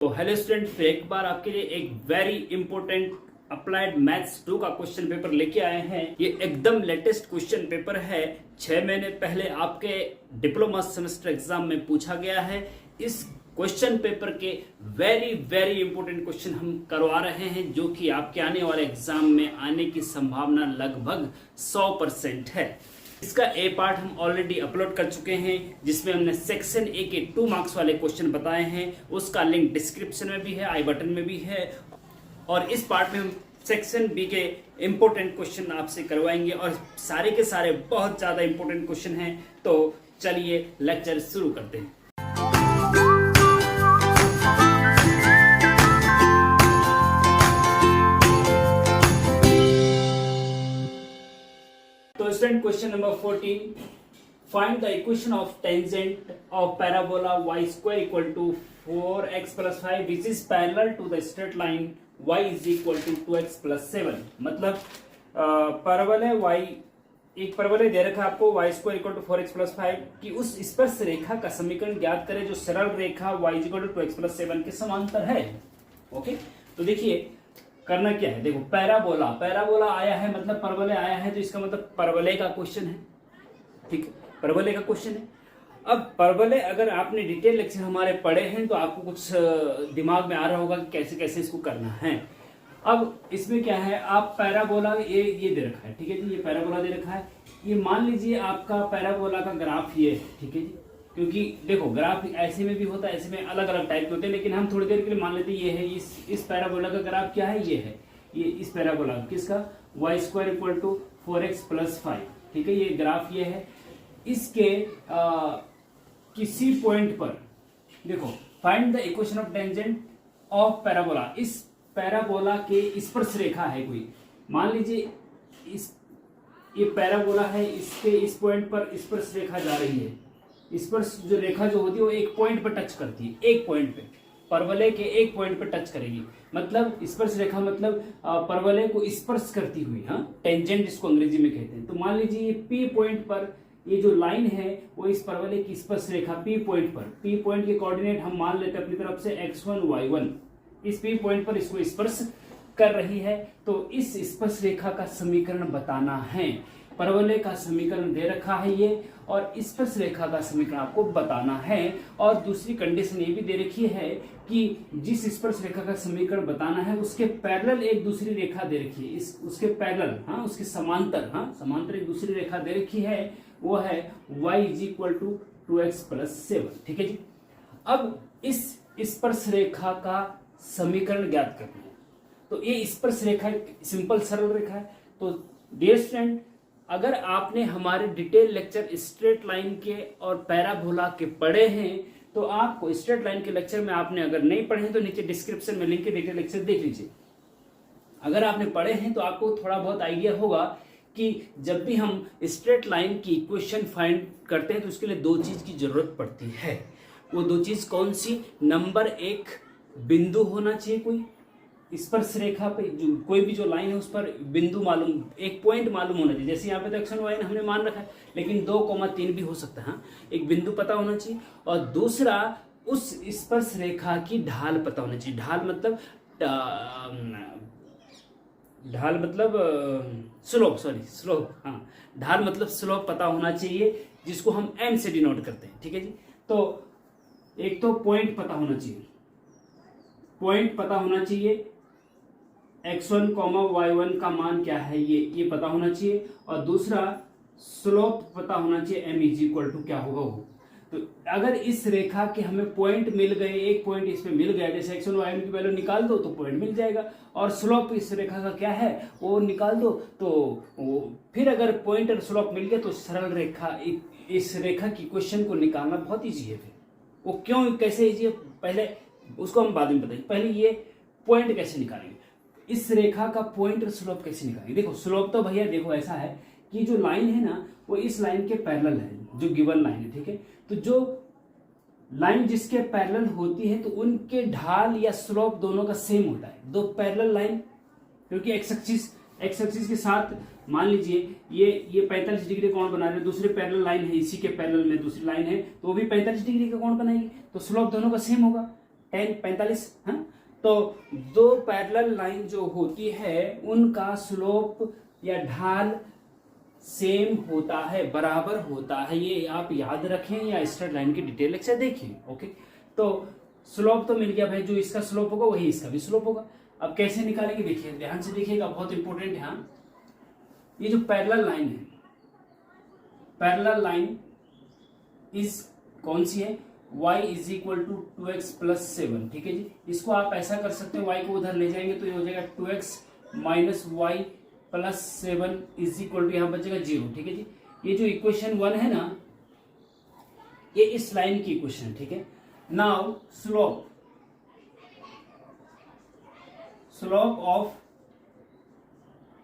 तो hello student, फिर एक बार आपके लिए एक वेरी इंपॉर्टेंट अप्लाइड मैथ्स 2 का क्वेश्चन पेपर लेके आए हैं। ये एकदम लेटेस्ट क्वेश्चन पेपर है। 6 महीने पहले आपके डिप्लोमा सेमेस्टर एग्जाम में पूछा गया है। इस क्वेश्चन पेपर के वेरी वेरी इंपॉर्टेंट क्वेश्चन हम करवा रहे हैं, जो कि आपके आने वाले एग्जाम में आने की संभावना लगभग 100% है। इसका ए पार्ट हम ऑलरेडी अपलोड कर चुके हैं, जिसमें हमने सेक्शन ए के 2 मार्क्स वाले क्वेश्चन बताए हैं। उसका लिंक डिस्क्रिप्शन में भी है, आई बटन में भी है। और इस पार्ट में हम सेक्शन बी के इंपॉर्टेंट क्वेश्चन आपसे करवाएंगे, और सारे के सारे बहुत ज्यादा इंपॉर्टेंट क्वेश्चन हैं। तो चलिए लेक्चर शुरू करते हैं। तो student, question number 14, find the equation of tangent of parabola y square equal to 4x plus 5 which is parallel to the straight line y is equal to 2x plus 7। मतलब परवल है y, एक परवल है दे रखा है आपको y square equal to 4x plus 5 की उस स्पर्श रेखा का समीकरण ज्ञात करें जो सरल रेखा y equal to 2x plus 7 के समांतर है। ओके, तो देखिए करना क्या है। देखो, पैराबोला आया है, मतलब परवलय आया है, तो इसका मतलब परवलय का क्वेश्चन है। ठीक है, परवलय का क्वेश्चन है। अब परवलय अगर आपने डिटेल लेक्चर हमारे पढ़े हैं तो आपको कुछ दिमाग में आ रहा होगा कि कैसे कैसे इसको करना है। अब इसमें क्या है, आप पैराबोला ये दे रखा है, ठीक है जी, ये पैराबोला दे रखा है। ये मान लीजिए आपका पैराबोला का ग्राफ ये है, ठीक है जी। क्योंकि देखो, ग्राफ ऐसे में भी होता है, ऐसे में अलग अलग टाइप के होते हैं, लेकिन हम थोड़ी देर के लिए मान लेते हैं ये है। इस पैराबोला का ग्राफ क्या है, ये है, ये इस पैराबोला किसका, y square equal to 4x plus 5। ठीक है, ये ग्राफ ये है। इसके किसी पॉइंट पर देखो, find the equation of tangent of parabola. इस पैराबोला के स्पर्श रेखा है कोई, मान लीजिए ये पैराबोला है, इसके इस पॉइंट पर स्पर्श रेखा जा रही है। स्पर्श जो रेखा जो होती है वो एक पॉइंट पर टच करती है, एक पॉइंट पे, परवलय के एक पॉइंट पर टच करेगी। मतलब स्पर्श रेखा मतलब परवलय को स्पर्श करती हुई, हाँ, टेंजेंट इसको अंग्रेजी में कहते हैं। तो मान लीजिए ये पी पॉइंट पर ये जो लाइन है वो इस परवलय की स्पर्श रेखा पी पॉइंट पर, पी पॉइंट के कोऑर्डिनेट हम मान लेते हैं अपनी तरफ से x1 y1, इस पी पॉइंट पर इसको स्पर्श कर रही है। तो इस स्पर्श रेखा का समीकरण बताना है। परवलय का समीकरण दे रखा है ये, और स्पर्श रेखा का समीकरण आपको बताना है। और दूसरी कंडीशन ये भी दे रखी है कि जिस स्पर्श रेखा का समीकरण बताना है उसके पैरेलल एक दूसरी रेखा दे रखी है, इस उसके पैरेलल, हाँ, उसके समांतर, हाँ, समांतर एक दूसरी रेखा दे रखी है, वो है y is equal to 2x plus 7। ठीक है जी। अब इस स्पर्श रेखा का समीकरण ज्ञात करना है। तो ये स्पर्श रेखा सिंपल सरल रेखा है। तो डियर स्टूडेंट, अगर आपने हमारे डिटेल लेक्चर स्ट्रेट लाइन के और पैराबोला के पढ़े हैं तो आपको स्ट्रेट लाइन के लेक्चर में आपने अगर नहीं पढ़े हैं तो नीचे डिस्क्रिप्शन में लिंक के डिटेल लेक्चर देख लीजिए। अगर आपने पढ़े हैं तो आपको थोड़ा बहुत आइडिया होगा कि जब भी हम स्ट्रेट लाइन की इक्वेशन फाइंड करते हैं तो उसके लिए 2 चीज की जरूरत पड़ती है। वो 2 चीज कौन सी? नंबर 1, बिंदु होना चाहिए कोई स्पर्श रेखा पे, जो कोई भी जो लाइन है उस पर बिंदु मालूम, एक पॉइंट मालूम होना चाहिए। जैसे यहाँ पे तो x1 y1 हमने मान रखा है, लेकिन 2,3 भी हो सकता है, हाँ, एक बिंदु पता होना चाहिए। और दूसरा, उस स्पर्श रेखा की ढाल पता होना चाहिए। ढाल मतलब स्लोप, स्लोप, हाँ, ढाल मतलब स्लोप पता होना चाहिए, जिसको हम m से डिनोट करते हैं। ठीक है जी। तो एक तो पॉइंट पता होना चाहिए, पॉइंट पता होना चाहिए, x1, y1 का मान क्या है ये पता होना चाहिए। और दूसरा, स्लोप पता होना चाहिए, m इज इक्वल टू क्या होगा वो। तो अगर इस रेखा के हमें पॉइंट मिल गए, एक पॉइंट इस पे मिल गया, जैसे x1 y1 की वैल्यू निकाल दो तो पॉइंट मिल जाएगा, और स्लोप इस रेखा का क्या है वो निकाल दो तो फिर अगर पॉइंट और स्लोप मिल गया तो सरल रेखा, इस रेखा की इक्वेशन को निकालना बहुत ईजी है। फिर वो क्यों, कैसे ईजी है, पहले उसको हम बाद में बताएंगे। पहले ये पॉइंट कैसे निकालेंगे, इस रेखा का पॉइंट और स्लोप कैसे निकालेंगे। देखो, स्लोप तो भैया देखो ऐसा है कि जो लाइन है ना वो इस लाइन के पैरेलल है, जो गिवन लाइन है। ठीक है, तो जो लाइन जिसके पैरेलल होती है तो उनके ढाल या स्लोप दोनों का सेम होता है। 2 पैरेलल लाइन, क्योंकि एक्स एक्सिस के साथ मान लीजिए ये 45 डिग्री कोण बना रहे हैं, दूसरे पैरेलल लाइन है, इसी के पैरेलल में दूसरी लाइन है तो वो भी 45 डिग्री का कोण बनाएगी, तो स्लोप दोनों का सेम होगा। 45, हाँ। तो दो पैरेलल लाइन जो होती है उनका स्लोप या ढाल सेम होता है, बराबर होता है, ये आप याद रखें या स्ट्रेट लाइन की डिटेल लेक्चर देखें। ओके, तो स्लोप तो मिल गया भाई, जो इसका स्लोप होगा वही इसका भी स्लोप होगा। अब कैसे निकालेंगे देखिए, ध्यान से देखिएगा, बहुत इंपॉर्टेंट है। हाँ, ये जो पैरेलल लाइन है, पैरेलल लाइन इज कौन सी है, y is equal to 2x plus 7, ठीक है जी। इसको आप ऐसा कर सकते हैं, y को उधर ले जाएंगे तो ये हो जाएगा 2x minus Y plus 7 is equal to यहां बचेगा 0, ठीक है जी। ये जो इक्वेशन 1 है ना, ये इस लाइन की इक्वेशन है, ठीक है। नाउ स्लोप ऑफ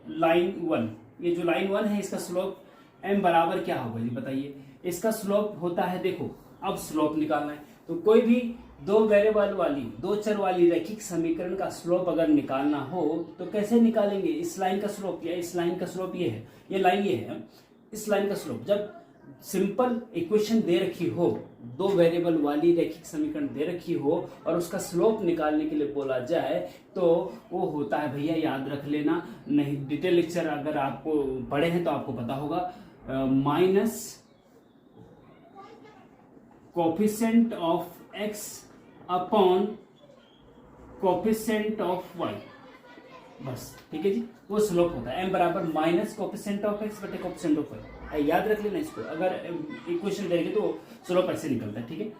लाइन 1, ये जो लाइन 1 है इसका स्लोप m बराबर क्या होगा जी बताइए। इसका स्लोप होता है, देखो अब स्लोप निकालना है तो कोई भी दो वेरिएबल वाली, दो चर वाली रैखिक समीकरण का स्लोप अगर निकालना हो तो कैसे निकालेंगे। इस लाइन का स्लोप या इस लाइन का स्लोप ये है, ये लाइन ये है, इस लाइन का स्लोप। जब सिंपल इक्वेशन दे रखी हो, दो वेरिएबल वाली रैखिक समीकरण दे रखी हो और उसका स्लोप निकालने के लिए बोला जाए तो वो होता है भैया, याद रख लेना, नहीं डिटेल लेक्चर अगर आपको पढ़े हैं तो आपको पता होगा, minus coefficient of x upon coefficient of y, बस ठीक है जी। वो स्लोप होता है m बराबर माइनस कोफिशिएंट ऑफ x बटे कोफिशिएंट ऑफ y। याद रख लेना इसको, अगर इक्वेशन देंगे तो स्लोप ऐसे निकलता है, ठीक है।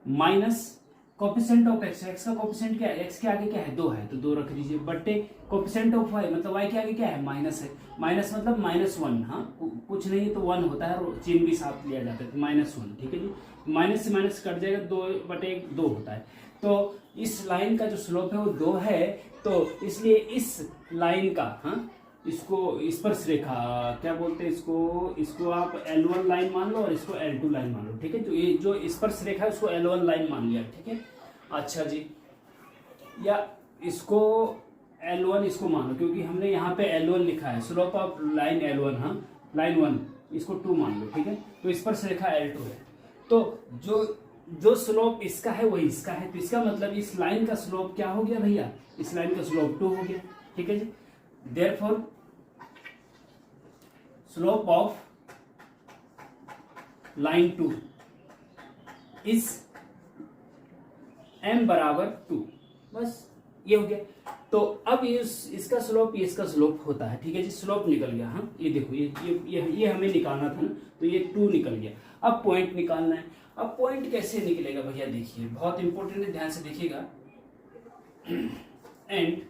Minus coefficient of x, x का कोफिशिएंट क्या है, x के आगे क्या है 2 है तो 2 रख दीजिए, बटे कोफिशिएंट ऑफ y मतलब y के आगे क्या है माइनस है, माइनस मतलब -1, हाँ कुछ नहीं है तो 1 होता है और चिन्ह भी साथ लिया जाता है तो -1, ठीक है जी। माइनस से माइनस कट जाएगा, 2/2 होता है। तो इस लाइन का जो स्लोप है वो 2 है, तो इसलिए इस लाइन का, हाँ इसको स्पर्श रेखा क्या बोलते हैं इसको आप L1 लाइन मान लो और इसको L2 लाइन मान लो, ठीक है। तो ये जो स्पर्श रेखा है उसको L1 लाइन मान लिया, ठीक है। अच्छा जी, या इसको L1 इसको मान लो क्योंकि हमने यहाँ पे L1 लिखा है, स्लोप ऑफ लाइन L1, हाँ लाइन 1 इसको 2 मान लो, ठीक है। तो स्पर्श रेखा L2 है, तो जो स्लोप इसका है वही इसका है, तो इसका मतलब इस लाइन का स्लोप क्या हो गया भैया, इस लाइन का स्लोप 2 हो गया, ठीक है जी। Therefore, slope of line 2 is m बराबर 2, बस ये हो गया। तो अब इसका स्लोप ये इसका स्लोप होता है, ठीक है जी। स्लोप निकल गया, हाँ ये देखो ये हमें निकालना था ना, तो ये 2 निकल गया। अब पॉइंट निकालना है। अब पॉइंट कैसे निकलेगा भैया, देखिए बहुत इंपॉर्टेंट है, ध्यान से देखिएगा। And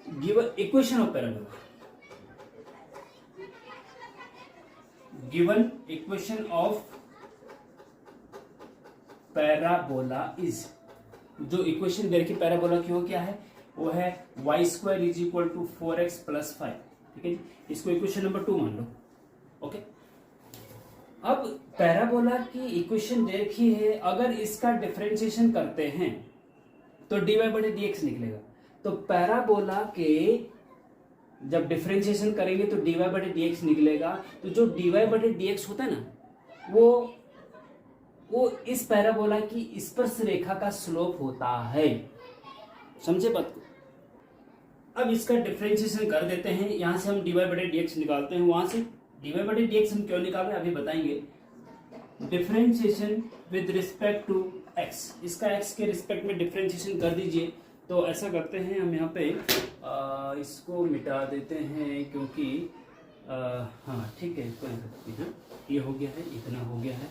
given equation of parabola, given equation of parabola is, जो इक्वेशन दे रखी पैराबोला की हो क्या है, वो है y² is equal to 4x plus 5, ठीक है जी। इसको इक्वेशन नंबर 2 मान लो, ओके। अब पैराबोला की इक्वेशन दे रखी है, अगर इसका डिफरेंशिएशन करते हैं तो dy/dx निकलेगा। तो पैराबोला के जब डिफरेंशिएशन करेंगे तो dy/dx निकलेगा। तो जो dy/dx होता है ना, वो इस पैराबोला की स्पर्श रेखा का स्लोप होता है, समझे बात को। अब इसका डिफरेंशिएशन कर देते हैं, यहां से हम dy/dx निकालते हैं, वहां से dy/dx हम क्यों निकाल रहे हैं अभी बताएंगे। Differentiation with respect to x, इसका x के रिस्पेक्ट में डिफरेंशिएशन कर दीजिए। तो ऐसा करते हैं हम यहाँ पे इसको मिटा देते हैं क्योंकि हाँ ठीक है, इसको ऐसा करते हैं, ये हो गया है, इतना हो गया है।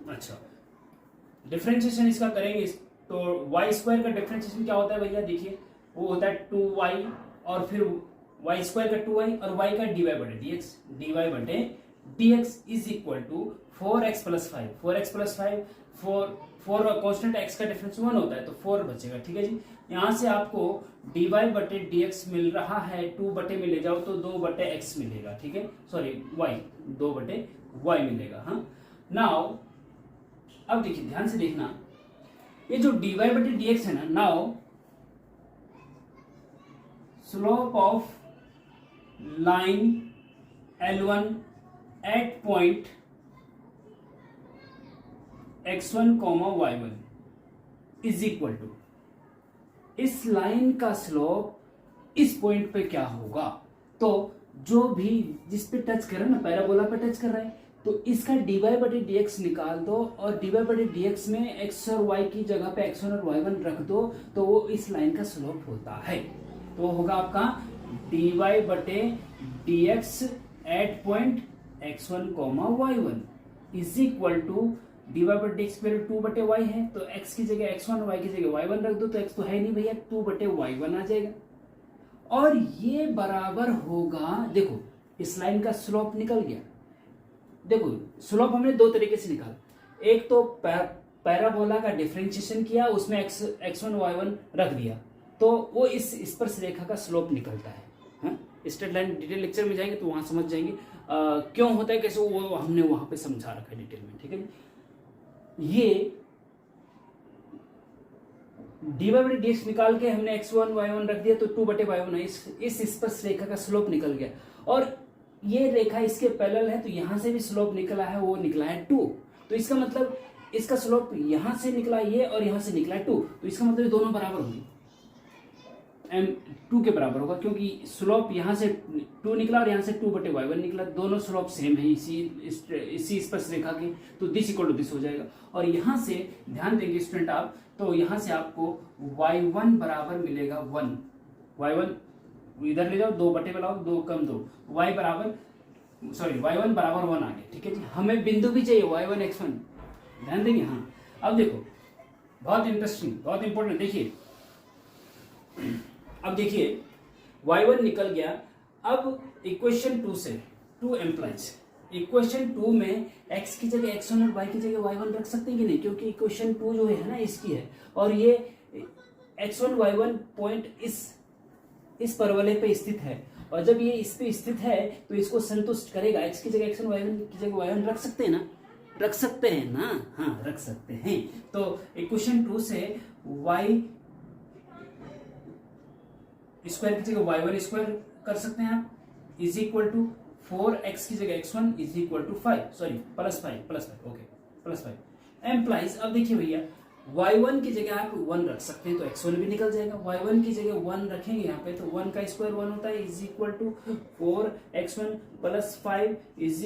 अच्छा, डिफरेंशिएशन इसका करेंगे तो y² का डिफरेंशिएशन क्या होता है भैया, देखिए वो होता है 2y और फिर y² का 2y और y का dy/dx is equal to 4x plus 5, 4x plus 5, 4 और कॉन्स्टेंट x का डिफरेंस 1 होता है तो 4 बचेगा, ठीक है जी। यहां से आपको dy/dx मिल रहा है, 2 बटे में ले जाओ तो 2/x मिलेगा, ठीक है, सॉरी y, 2/y मिलेगा, हाँ। नाउ अब देखिए ध्यान से देखना, ये जो dy/dx है ना, now slope of line L1 at point x1 comma y1 is equal to, इस लाइन का स्लोप इस पॉइंट पे क्या होगा, तो जो भी जिस पे टच कर रहा है ना, पैराबोला पे टच कर रहा है, तो इसका dy/dx निकाल दो और dy/dx में x और y की जगह पे x1 और y1 रख दो, तो वो इस लाइन का स्लोप होता है। तो होगा आपका dy/dx at point x1 y1 is equal to dy/dx पर 2/y है, तो x की जगह x1 y की जगह y1 रख दो, तो x तो है नहीं भैया, 2/y1 आ जाएगा। और ये बराबर होगा, देखो इस लाइन का स्लोप निकल गया। देखो स्लोप हमने दो तरीके से निकाला, एक तो पैराबोला का डिफरेंशिएशन किया, उसमें x1 y1 रख दिया, तो वो इस स्पर्शरेखा का स्लोप निकलता है। स्ट्रेट लाइन डिटेल लेक्चर में जाएंगे तो वहां समझ जाएंगे क्यों होता है, कैसे, वो हमने वहां पे समझा रखा है डिटेल में, ठीक है। ये dy/dx निकाल के हमने x1 y1 रख दिया, तो 2/y1 है, इस स्पर्शरेखा का स्लोप निकल गया। और ये रेखा इसके पैरेलल है, तो यहां से भी स्लोप निकला है, वो निकला है 2, तो इसका मतलब इसका स्लोप यहां से निकला ये और यहां से निकला 2, तो इसका मतलब ये दोनों बराबर होंगे, m2 के बराबर होगा, क्योंकि स्लोप यहां से 2 निकला और यहां से 2/y1 निकला, दोनों स्लोप सेम है इसी स्पर्शरेखा के, तो दिस इक्वल टू दिस हो जाएगा। और यहां से ध्यान देंगे स्टूडेंट आप, तो यहां से आपको y1 बराबर मिलेगा 1, y1 इधर ले जाओ, 2 बटे बनाओ, 2 कम 2, y1 बराबर 1 आ गया, ठीक है जी। हमें बिंदु भी चाहिए y1 x1, ध्यान देंगे। हाँ अब देखो बहुत इंटरेस्टिंग, बहुत इंपॉर्टेंट, देखिए अब देखिए y1 निकल गया। अब इक्वेशन 2 से 2 एम्प्लाइज, इक्वेशन 2 में x की जगह x1 और y की जगह y1 रख सकते हैं कि नहीं, क्योंकि इक्वेशन 2 जो है ना इसकी है, और ये x1 y1 पॉइंट इस परवलय पे स्थित है, और जब ये इस पे स्थित है तो इसको संतुष्ट करेगा। x की जगह x1 y1 की जगह y1 रख सकते हैं ना, रख सकते हैं ना, हाँ रख सकते हैं। तो इक्वेशन 2 से y स्क्वायर की जगह y1 स्क्वायर कर सकते हैं आप, इज इक्वल टू 4x की जगह x1 is equal to 5, sorry plus 5, okay plus 5 implies. अब देखिए भैया y1 की जगह आप 1 रख सकते हैं, तो x1 भी निकल जाएगा। y1 की जगह 1 रखेंगे यहाँ पे, तो 1 का स्क्वायर 1 होता है, is equal to 4x1 plus 5 is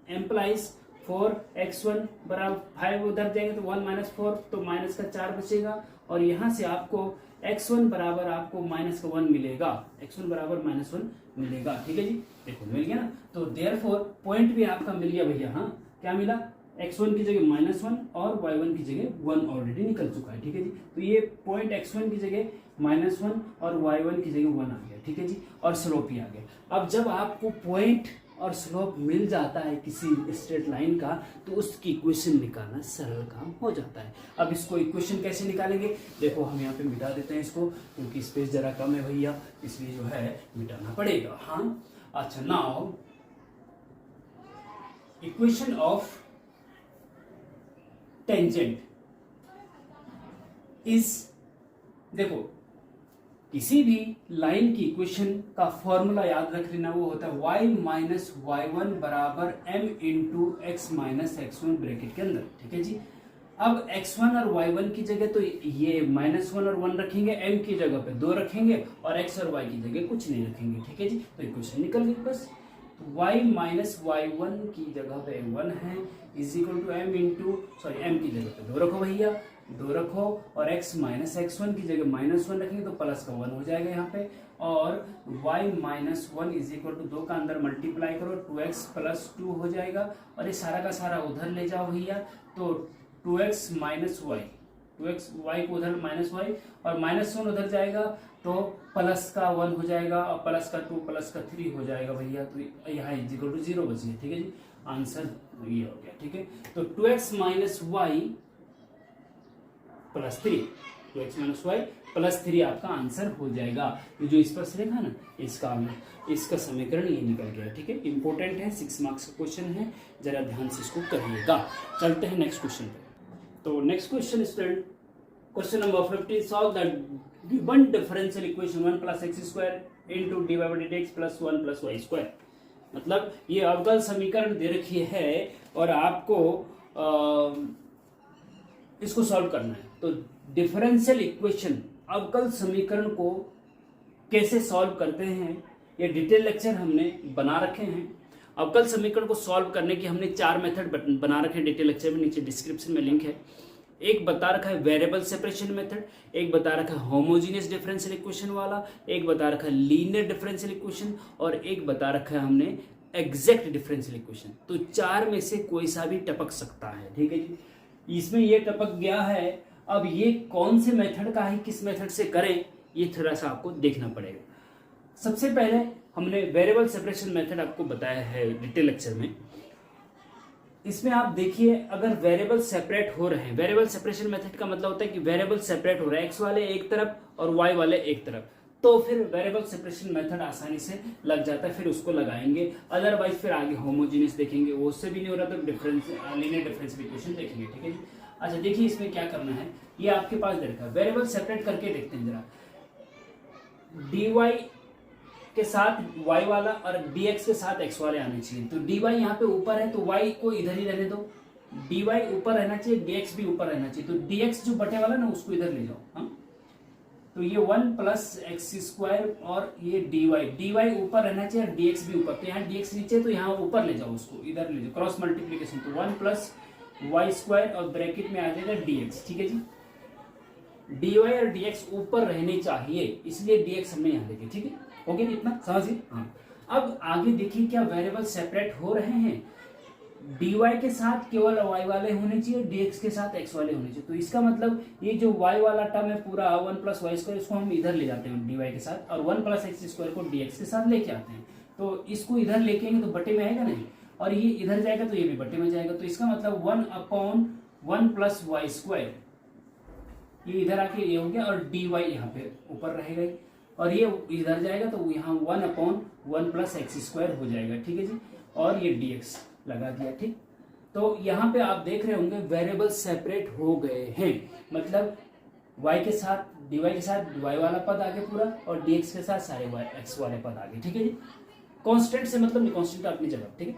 implies 4x1 बराबर 5, उधर जाएंगे तो 1 माइनस 4, तो माइनस का 4 बचेगा, और यहाँ से आपको x1 बराबर आपको माइनस का 1 मिलेगा, x1 बराबर -1 मिलेगा, ठीक है जी। देखो मिल गया ना, तो देयरफॉर पॉइंट भी आपका मिल गया भैया। हाँ क्या मिला, x1 की जगह -1 और y1 की जगह 1 ऑलरेडी निकल चुका है, ठीक है जी। तो ये पॉइंट x1 की जगह -1 और y1 की जगह 1 आ गया, ठीक है जी, और स्लोप भी आ गया। अब जब आपको पॉइंट और स्लोप मिल जाता है किसी स्ट्रेट लाइन का, तो उसकी इक्वेशन निकालना सरल काम हो जाता है। अब इसको इक्वेशन कैसे निकालेंगे, देखो हम यहाँ पे मिटा देते हैं इसको, क्योंकि स्पेस जरा कम है भैया, इसलिए जो है मिटाना पड़ेगा। हाँ अच्छा, now equation of tangent is, देखो किसी भी लाइन की इक्वेशन का फॉर्मूला याद रख लेना, वो होता है y माइनस y1 बराबर m into x minus x1 bracket के अंदर, ठीक है जी। अब x1 और y1 की जगह तो ये -1 और 1 रखेंगे, m की जगह पे 2 रखेंगे, और x और y की जगह कुछ नहीं रखेंगे, ठीक है जी। तो इक्वेशन निकल गई बस। y माइनस y1 की जगह पे 1 है, is equal to m into, sorry m की जगह पे 2 रखो भैया, 2 रखो, और x माइनस x1 की जगह -1 रखेंगे तो प्लस का 1 हो जाएगा यहाँ पे, और y minus 1 is equal to 2 का अंदर मल्टीप्लाई करो, 2x प्लस 2 हो जाएगा, और ये सारा का सारा उधर ले जाओ भैया, तो 2x minus y, 2x y को उधर माइनस y, और -1 उधर जाएगा तो प्लस का 1 हो जाएगा, और प्लस का 2 प्लस का 3 हो जाएगा भैया, तो यहाँ इज इक्वल टू 0 बच गया, ठीक है जी। आंसर ये हो गया, ठीक है। तो 2x minus y plus 3, 2x minus y plus 3 आपका आंसर हो जाएगा। ये जो स्पर्शरेखा ना, इसका समीकरण ये निकल गया, ठीक है। इंपॉर्टेंट है, 6 मार्क्स का क्वेश्चन है, जरा ध्यान से इसको करिएगा। चलते हैं नेक्स्ट क्वेश्चन पे। तो next question student, question number 50, solve the given differential equation 1 plus X square into dy/dx plus 1 plus Y square. मतलब ये अवकल समीकरण दे रखी है, और आपको इसको सॉल्व करना है। तो डिफरेंशियल इक्वेशन, अवकल समीकरण को कैसे सॉल्व करते हैं ये डिटेल लेक्चर हमने बना रखे हैं। अवकल समीकरण को सॉल्व करने की हमने 4 मेथड बना रखे हैं डिटेल लेक्चर में, नीचे डिस्क्रिप्शन में लिंक है। एक बता रखा है वेरिएबल सेपरेशन मेथड, एक बता रखा है होमोजीनियस डिफरेंशियल इक्वेशन वाला, एक बता रखा है लीनियर डिफरेंशियल इक्वेशन, और एक बता रखा है हमने एग्जैक्ट डिफरेंशियल इक्वेशन। तो 4 में से कोई सा भी टपक सकता है, ठीक है जी। इसमें ये टपक गया है, अब ये कौन से मेथड का है, किस मेथड से करें, ये थोड़ा सा आपको देखना पड़ेगा। सबसे पहले हमने वेरिएबल सेपरेशन मेथड आपको बताया है डिटेल लेक्चर में। इसमें आप देखिए, अगर वेरिएबल सेपरेट हो रहे हैं, वेरिएबल सेपरेशन मेथड का मतलब होता है कि वेरिएबल सेपरेट हो रहा है, एक्स वाले एक तरफ और वाई वाले एक तरफ, तो फिर वेरिएबल सेपरेशन मेथड आसानी से लग जाता है, फिर उसको लगाएंगे। अदरवाइज फिर आगे होमोजीनियस देखेंगे, वो उससे भी नहीं हो रहा तो लीनियर डिफरेंशियल इक्वेशन देखेंगे, ठीक है जी। अच्छा देखिए, इसमें क्या करना है, ये आपके पास दे रखा है, वेरिएबल सेपरेट करके देखते हैं जरा। dy के साथ y वाला और dx के साथ x वाले आने चाहिए। तो dy यहाँ पे ऊपर है तो y को इधर ही रहने दो, dy ऊपर रहना चाहिए, dx भी ऊपर रहना चाहिए। तो dx जो बटे वाला ना उसको इधर ले जाओ, हाँ। तो ये 1 प्लस एक्स स्क्वायर और ये dy ऊपर रहना चाहिए, dx भी ऊपर। तो यहाँ dx नीचे, तो यहाँ ऊपर ले जाओ, उसको इधर ले जाओ, क्रॉस मल्टीप्लीकेशन। तो 1 प्लस वाई स्क्वायर और ब्रैकेट में आ जाएगा dx, ठीक है जी। dy और dx ऊपर रहने चाहिए, इसलिए dx हमने यहाँ देखे, ठीक है। हो गया इतना समझिए, हाँ। अब आगे देखिए, क्या वेरिएबल सेपरेट हो रहे हैं, dy के साथ केवल y वाले होने चाहिए, dx के साथ x वाले होने चाहिए। तो इसका मतलब ये जो y वाला टर्म है पूरा 1 प्लस वाई स्क्वायर, इसको हम इधर ले जाते हैं dy के साथ, और 1 प्लस एक्स स्क्वायर को dx के साथ लेके आते हैं। तो इसको इधर लेके आएंगे तो बटे में आएगा नहीं, और ये इधर जाएगा तो ये भी बटे में जाएगा। तो इसका मतलब 1/1 प्लस वाई स्क्वायर, ये इधर आके ये हो गया, और dy यहाँ पे ऊपर रहेगा, और ये इधर जाएगा तो यहाँ 1/1 प्लस एक्स स्क्वायर हो जाएगा, ठीक है जी। और ये dx लगा दिया, ठीक। तो यहाँ पे आप देख रहे होंगे वेरिएबल सेपरेट हो गए हैं, मतलब y के साथ dy के साथ y वाला पद आगे पूरा, और dx के साथ सारे x वाले पद आगे, ठीक है जी। कांस्टेंट से मतलब नहीं, कांस्टेंट अपनी जगह, ठीक है।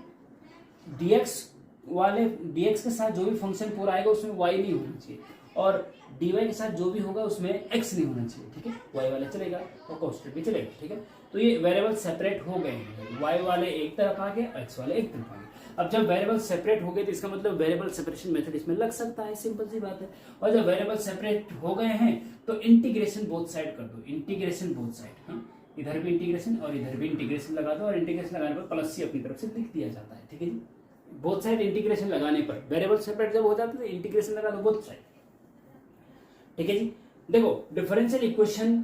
dx के साथ जो भी फंक्शन पूरा आएगा उसमें y नहीं होना चाहिए, और dy के साथ जो भी होगा उसमें x नहीं होना चाहिए, ठीक है। y वाला चलेगा और कांस्टेंट भी चलेगा, ठीक है। तो ये वेरिएबल सेपरेट हो गए हैं, y वाले एक तरफ आ गए, x वाले एक तरफ आ गए। अब जब वेरिएबल सेपरेट हो गए तो इसका मतलब वेरिएबल सेपरेशन मेथड इसमें लग सकता है, सिंपल सी बात है। और जब वेरिएबल सेपरेट हो गए हैं तो इंटीग्रेशन बोथ साइड कर दो, इंटीग्रेशन बोथ साइड, हाँ। इधर भी इंटीग्रेशन और इधर भी इंटीग्रेशन लगा दो, और इंटीग्रेशन लगाने पर प्लस सी अपनी तरफ से लिख दिया जाता है, ठीक है जी। बोथ साइड इंटीग्रेशन लगाने पर, वेरिएबल सेपरेट जब हो जाता है तो इंटीग्रेशन लगा दो बोथ साइड, ठीक है जी। देखो डिफरेंशियल इक्वेशन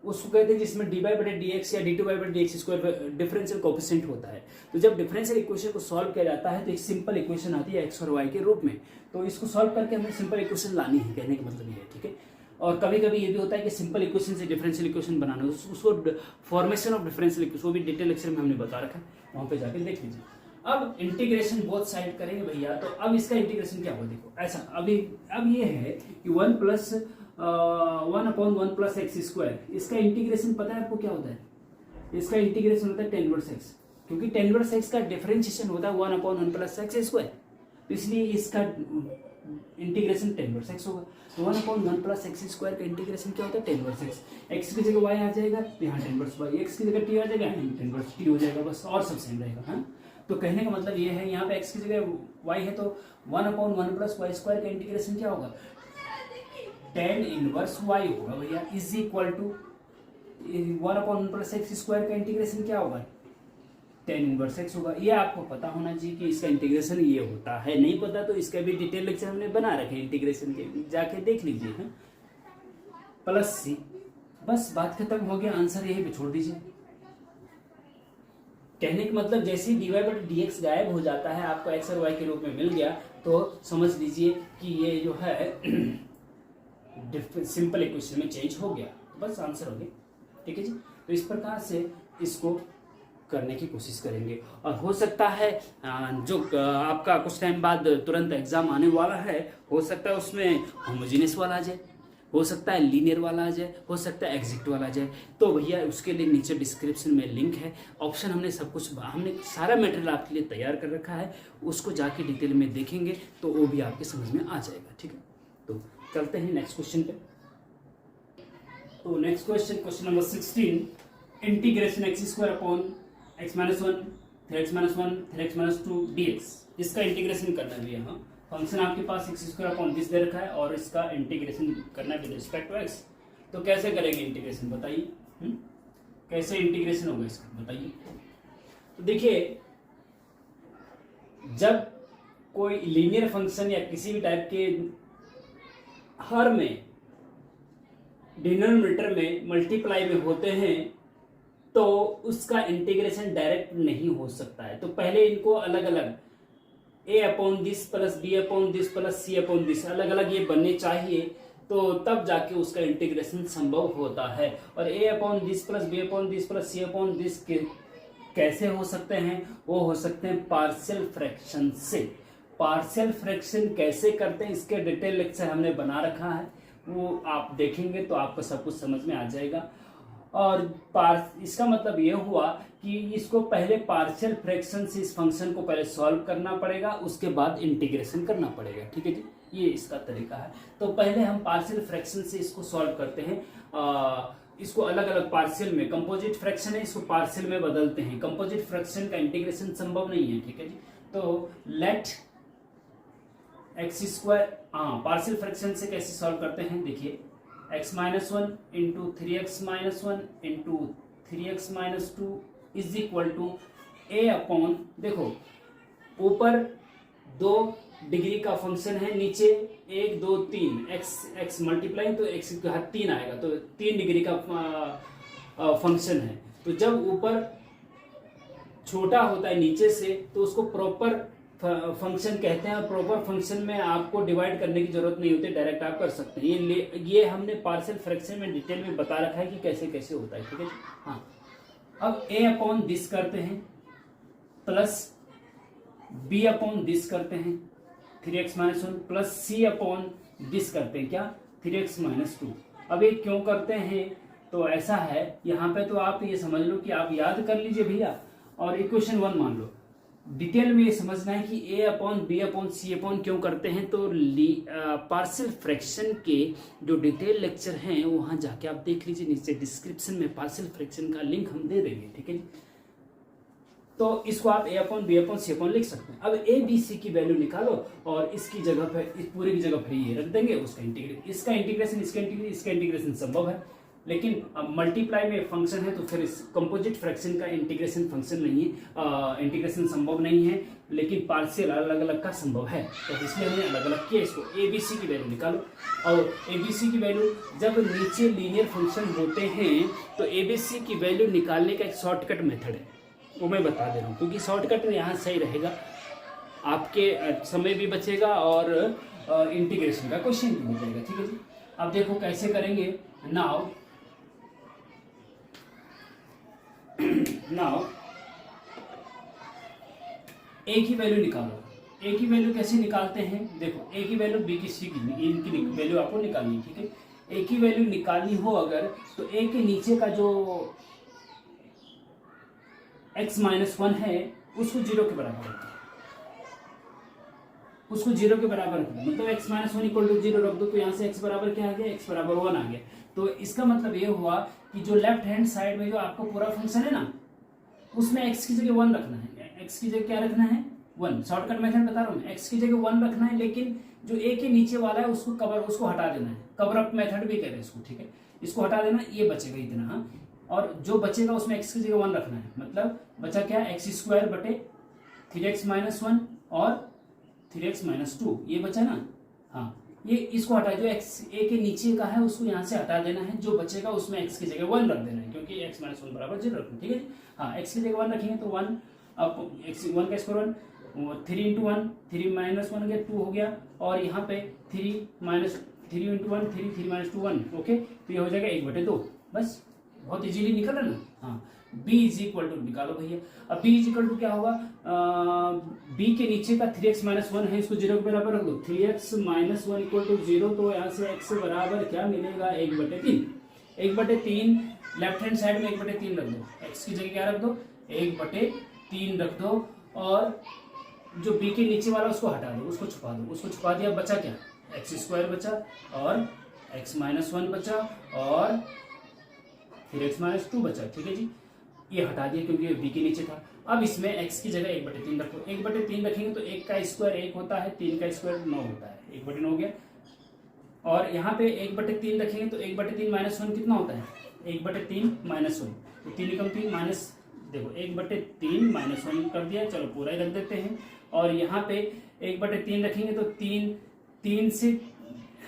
उसको कहते हैं जिसमें dy बटे dx या d2y बटे dx स्क्वायर डिफरेंशियल कोएफिशिएंट होता है। तो जब डिफरेंशियल इक्वेशन को सॉल्व किया जाता है तो एक सिंपल इक्वेशन आती है x और y के रूप में, तो इसको सॉल्व करके हमें सिंपल इक्वेशन लानी है, कहने का मतलब ये है, ठीक है। और कभी कभी ये भी होता है कि सिंपल इक्वेशन से डिफरेंशियल इक्वेशन बनाना, उसको फॉर्मेशन ऑफ डिफरेंशियल इक्वेशन, वो भी डिटेल लेक्चर में हमने बता रखा है, वहां पे जाके देख लीजिए। अब इंटीग्रेशन बोथ साइड करेंगे भैया, तो अब इसका इंटीग्रेशन क्या होगा, देखो ऐसा। अब ये है कि 1 प्लस 1/1 प्लस एक्स स्क्वायर, इसका इंटीग्रेशन पता है आपको क्या होता है, इसका इंटीग्रेशन होता है tan इनवर्स x, क्योंकि tan इनवर्स x का डिफरेंशिएशन होता है 1/1 प्लस एक्स स्क्वायर, तो इसलिए इसका इंटीग्रेशन tan इनवर्स x होगा। तो 1/1 प्लस एक्स स्क्वायर का इंटीग्रेशन क्या होता है, tan इनवर्स x, x की जगह y आ जाएगा, यहाँ tan इनवर्स y, x की जगह t आ जाएगा, यहाँ tan इनवर्स t हो जाएगा, बस और सब सेम रहेगा, हाँ। तो कहने का मतलब ये है, यहाँ पे x की जगह y है तो 1/1 प्लस वाई स्क्वायर का इंटीग्रेशन क्या होगा, tan इनवर्स y होगा भैया, is equal to 1/1 plus X square का इंटीग्रेशन क्या होगा, tan इनवर्स x होगा। ये आपको पता होना चाहिए कि इसका इंटीग्रेशन ये होता है, नहीं पता तो इसका भी डिटेल लेक्चर हमने बना रखे इंटीग्रेशन के, जाके देख लीजिए, हाँ। प्लस सी, बस बात खत्म हो गया, आंसर यही पे छोड़ दीजिए। कहने का मतलब जैसे dy बटे dx गायब हो जाता है, आपको x और y के रूप में मिल गया, तो समझ लीजिए कि ये जो है सिंपल इक्वेशन में चेंज हो गया, बस आंसर हो गया, ठीक है जी। तो इस प्रकार से इसको करने की कोशिश करेंगे, और हो सकता है जो आपका कुछ टाइम बाद तुरंत एग्जाम आने वाला है, हो सकता है उसमें होमोजेनियस वाला आ जाए, हो सकता है लीनियर वाला आ जाए, हो सकता है एग्जैक्ट वाला आ जाए। तो भैया उसके लिए नीचे डिस्क्रिप्शन में लिंक है, ऑप्शन हमने सब कुछ, हमने सारा मटेरियल आपके लिए तैयार कर रखा है, उसको जाके डिटेल में देखेंगे तो वो भी आपके समझ में आ जाएगा। ठीक है, तो चलते हैं नेक्स्ट क्वेश्चन पे। तो next question number 16, integration x square upon x minus 1 3x minus 1 3x minus 2 dx, इसका इंटीग्रेशन करना है भैया। हाँ, फंक्शन आपके पास एक्स स्क्वायर अपॉन दिस दे रखा है और इसका इंटीग्रेशन करना है विद रिस्पेक्ट टू एक्स। तो कैसे करेंगे इंटीग्रेशन बताइए, कैसे इंटीग्रेशन होगा इसका बताइए। तो देखिए, जब कोई लीनियर फंक्शन या किसी भी टाइप के हर में डिनोमिनेटर में मल्टीप्लाई में होते हैं तो उसका इंटीग्रेशन डायरेक्ट नहीं हो सकता है। तो पहले इनको अलग अलग a upon this plus b upon this plus c upon this अलग अलग ये बनने चाहिए, तो तब जाके उसका इंटीग्रेशन संभव होता है। और a upon this plus b upon this plus c upon this कैसे हो सकते हैं? वो हो सकते हैं पार्शियल फ्रैक्शन से। पार्शियल फ्रैक्शन कैसे करते हैं इसके डिटेल लेक्चर हमने बना रखा है, वो आप देखेंगे तो आपको सब कुछ समझ में आ जाएगा। और इसका मतलब ये हुआ कि इसको पहले पार्शियल फ्रैक्शन से इस फंक्शन को पहले सॉल्व करना पड़ेगा, उसके बाद इंटीग्रेशन करना पड़ेगा। ठीक है जी, ये इसका तरीका है। तो पहले हम पार्शियल फ्रैक्शन से इसको सॉल्व करते हैं, इसको अलग अलग पार्शियल में, कंपोजिट फ्रैक्शन है इसको पार्शियल में बदलते हैं। कंपोजिट फ्रैक्शन का इंटीग्रेशन संभव नहीं है। ठीक है जी, तो let X square, partial fraction से कैसे सॉल्व करते हैं देखिए, x minus 1 into 3x minus 1 into 3x minus 2 is equal to a upon, देखो ऊपर 2 डिग्री का फंक्शन है, नीचे 1 2 3 x मल्टीप्लाई तो x का 3 आएगा, तो 3 डिग्री का फंक्शन है। तो जब ऊपर छोटा होता है नीचे से तो उसको प्रॉपर फंक्शन कहते हैं, और प्रॉपर फंक्शन में आपको डिवाइड करने की जरूरत नहीं होती, डायरेक्ट आप कर सकते हैं। ये हमने पार्शियल फ्रैक्शन में डिटेल में बता रखा है कि कैसे कैसे होता है। ठीक है, हाँ। अब a अपॉन दिस करते हैं प्लस b अपॉन दिस करते हैं 3x minus 1 plus c upon this करते हैं क्या 3x माइनस 2। अब ये क्यों करते हैं? तो ऐसा है, यहाँ पे तो आप ये समझ लो कि आप याद कर लीजिए भैया, और इक्वेशन 1 मान लो। डिटेल में ये समझना है कि a upon b upon c upon क्यों करते हैं। तो पार्शियल फ्रैक्शन के जो डिटेल लेक्चर हैं वहां जाके आप देख लीजिए, नीचे डिस्क्रिप्शन में पार्शियल फ्रैक्शन का लिंक हम दे देंगे। ठीक है, तो इसको आप a upon b upon c upon लिख सकते हैं। अब a b c की वैल्यू निकालो और इसकी जगह पर, इस पूरे की जगह पर ये रख देंगे, उसका इंटीग्रेशन, इसका इंटीग्रेशन संभव है। लेकिन अब मल्टीप्लाई में फंक्शन है तो फिर इस कंपोजिट फ्रैक्शन का इंटीग्रेशन फंक्शन नहीं है, इंटीग्रेशन संभव नहीं है, लेकिन पार्शियल अलग अलग का संभव है। तो इसलिए हमने अलग अलग किया। इसको ए बी सी की वैल्यू निकालो, और ए बी सी की वैल्यू जब नीचे लीनियर फंक्शन होते हैं तो ए बी सी की वैल्यू निकालने का एक शॉर्टकट मेथड है, वो मैं बता दे रहा हूँ, क्योंकि शॉर्टकट यहाँ सही रहेगा, आपके समय भी बचेगा और इंटीग्रेशन का क्वेश्चन भी हो जाएगा। ठीक है जी, अब देखो कैसे करेंगे। नाउ ए की वैल्यू निकालो। ए की वैल्यू कैसे निकालते हैं? देखो, ए की वैल्यू बी की सी की, इनकी वैल्यू आपको निकालनी है। ठीक है, ए की वैल्यू निकालनी हो अगर, तो ए के नीचे का जो x माइनस 1 है उसको 0 के बराबर रख दो, उसको 0 के बराबर रख दो, मतलब x माइनस 1 इक्वल टू 0 रख दो, तो यहाँ से x बराबर क्या आ गया, x बराबर 1 आ गया। तो इसका मतलब ये हुआ कि जो लेफ्ट हैंड साइड में जो आपका पूरा फंक्शन है ना, उसमें x की जगह 1 रखना है। x की जगह क्या रखना है? 1। शॉर्टकट मेथड बता रहा हूँ, x की जगह 1 रखना है, लेकिन जो a के नीचे वाला है उसको हटा देना है। कवर अप मेथड भी कहते हैं इसको। ठीक है, इसको हटा देना, ये बचेगा इतना। हाँ, और जो बचेगा उसमें x की जगह 1 रखना है, मतलब बचा क्या, एक्स स्क्वायर बटे 3x माइनस 1 और 3x माइनस 2, ये बचा ना। हाँ, ये इसको हटा, जो x a के नीचे का है उसको यहाँ से हटा देना है, जो बचेगा उसमें x की जगह 1 रख देना है, क्योंकि x माइनस 1 बराबर 0 रखना। ठीक है, हाँ, x की जगह 1 रखेंगे तो 1, अब x 1 का स्क्वायर 1, 3 इंटू 1, 3 माइनस 1 गया 2 हो गया, और यहाँ पे 3 इंटू 1 3 माइनस 2 1। ओके, तो ये हो जाएगा 1/2, बस बहुत इजीली निकल रहा ना। हाँ, b इज इक्वल टू निकालो भैया। अब b इज इक्वल टू क्या होगा, b के नीचे का 3x माइनस 1 है, इसको 0 के बराबर रख दो, 3x माइनस 1 इक्वल टू 0, तो यहाँ से x बराबर क्या मिलेगा, 1/3। 1/3 लेफ्ट हैंड साइड में 1/3 रख दो, x की जगह क्या रख दो, 1/3 रख दो, और जो b के नीचे वाला उसको हटा दो, उसको छुपा दो, उसको छुपा दिया, बचा क्या, x² बचा और x माइनस 1 बचा और फिर x माइनस 2 बचा। ठीक है जी, ये हटा दिया क्योंकि ये b के नीचे था। अब इसमें x की जगह 1/3 रखो, 1/3 रखेंगे तो 1 का स्क्वायर 1 होता है, 3 का स्क्वायर 9 होता है, 1/9 हो गया। और यहाँ पे 1/3 रखेंगे तो 1/3 माइनस 1 कितना होता है, 1/3 माइनस 1, तो 3 एकम 3 माइनस, देखो 1/3 माइनस 1 कर दिया, चलो पूरा ही रख देते हैं। और यहाँ पे 1/3 रखेंगे तो 3 से,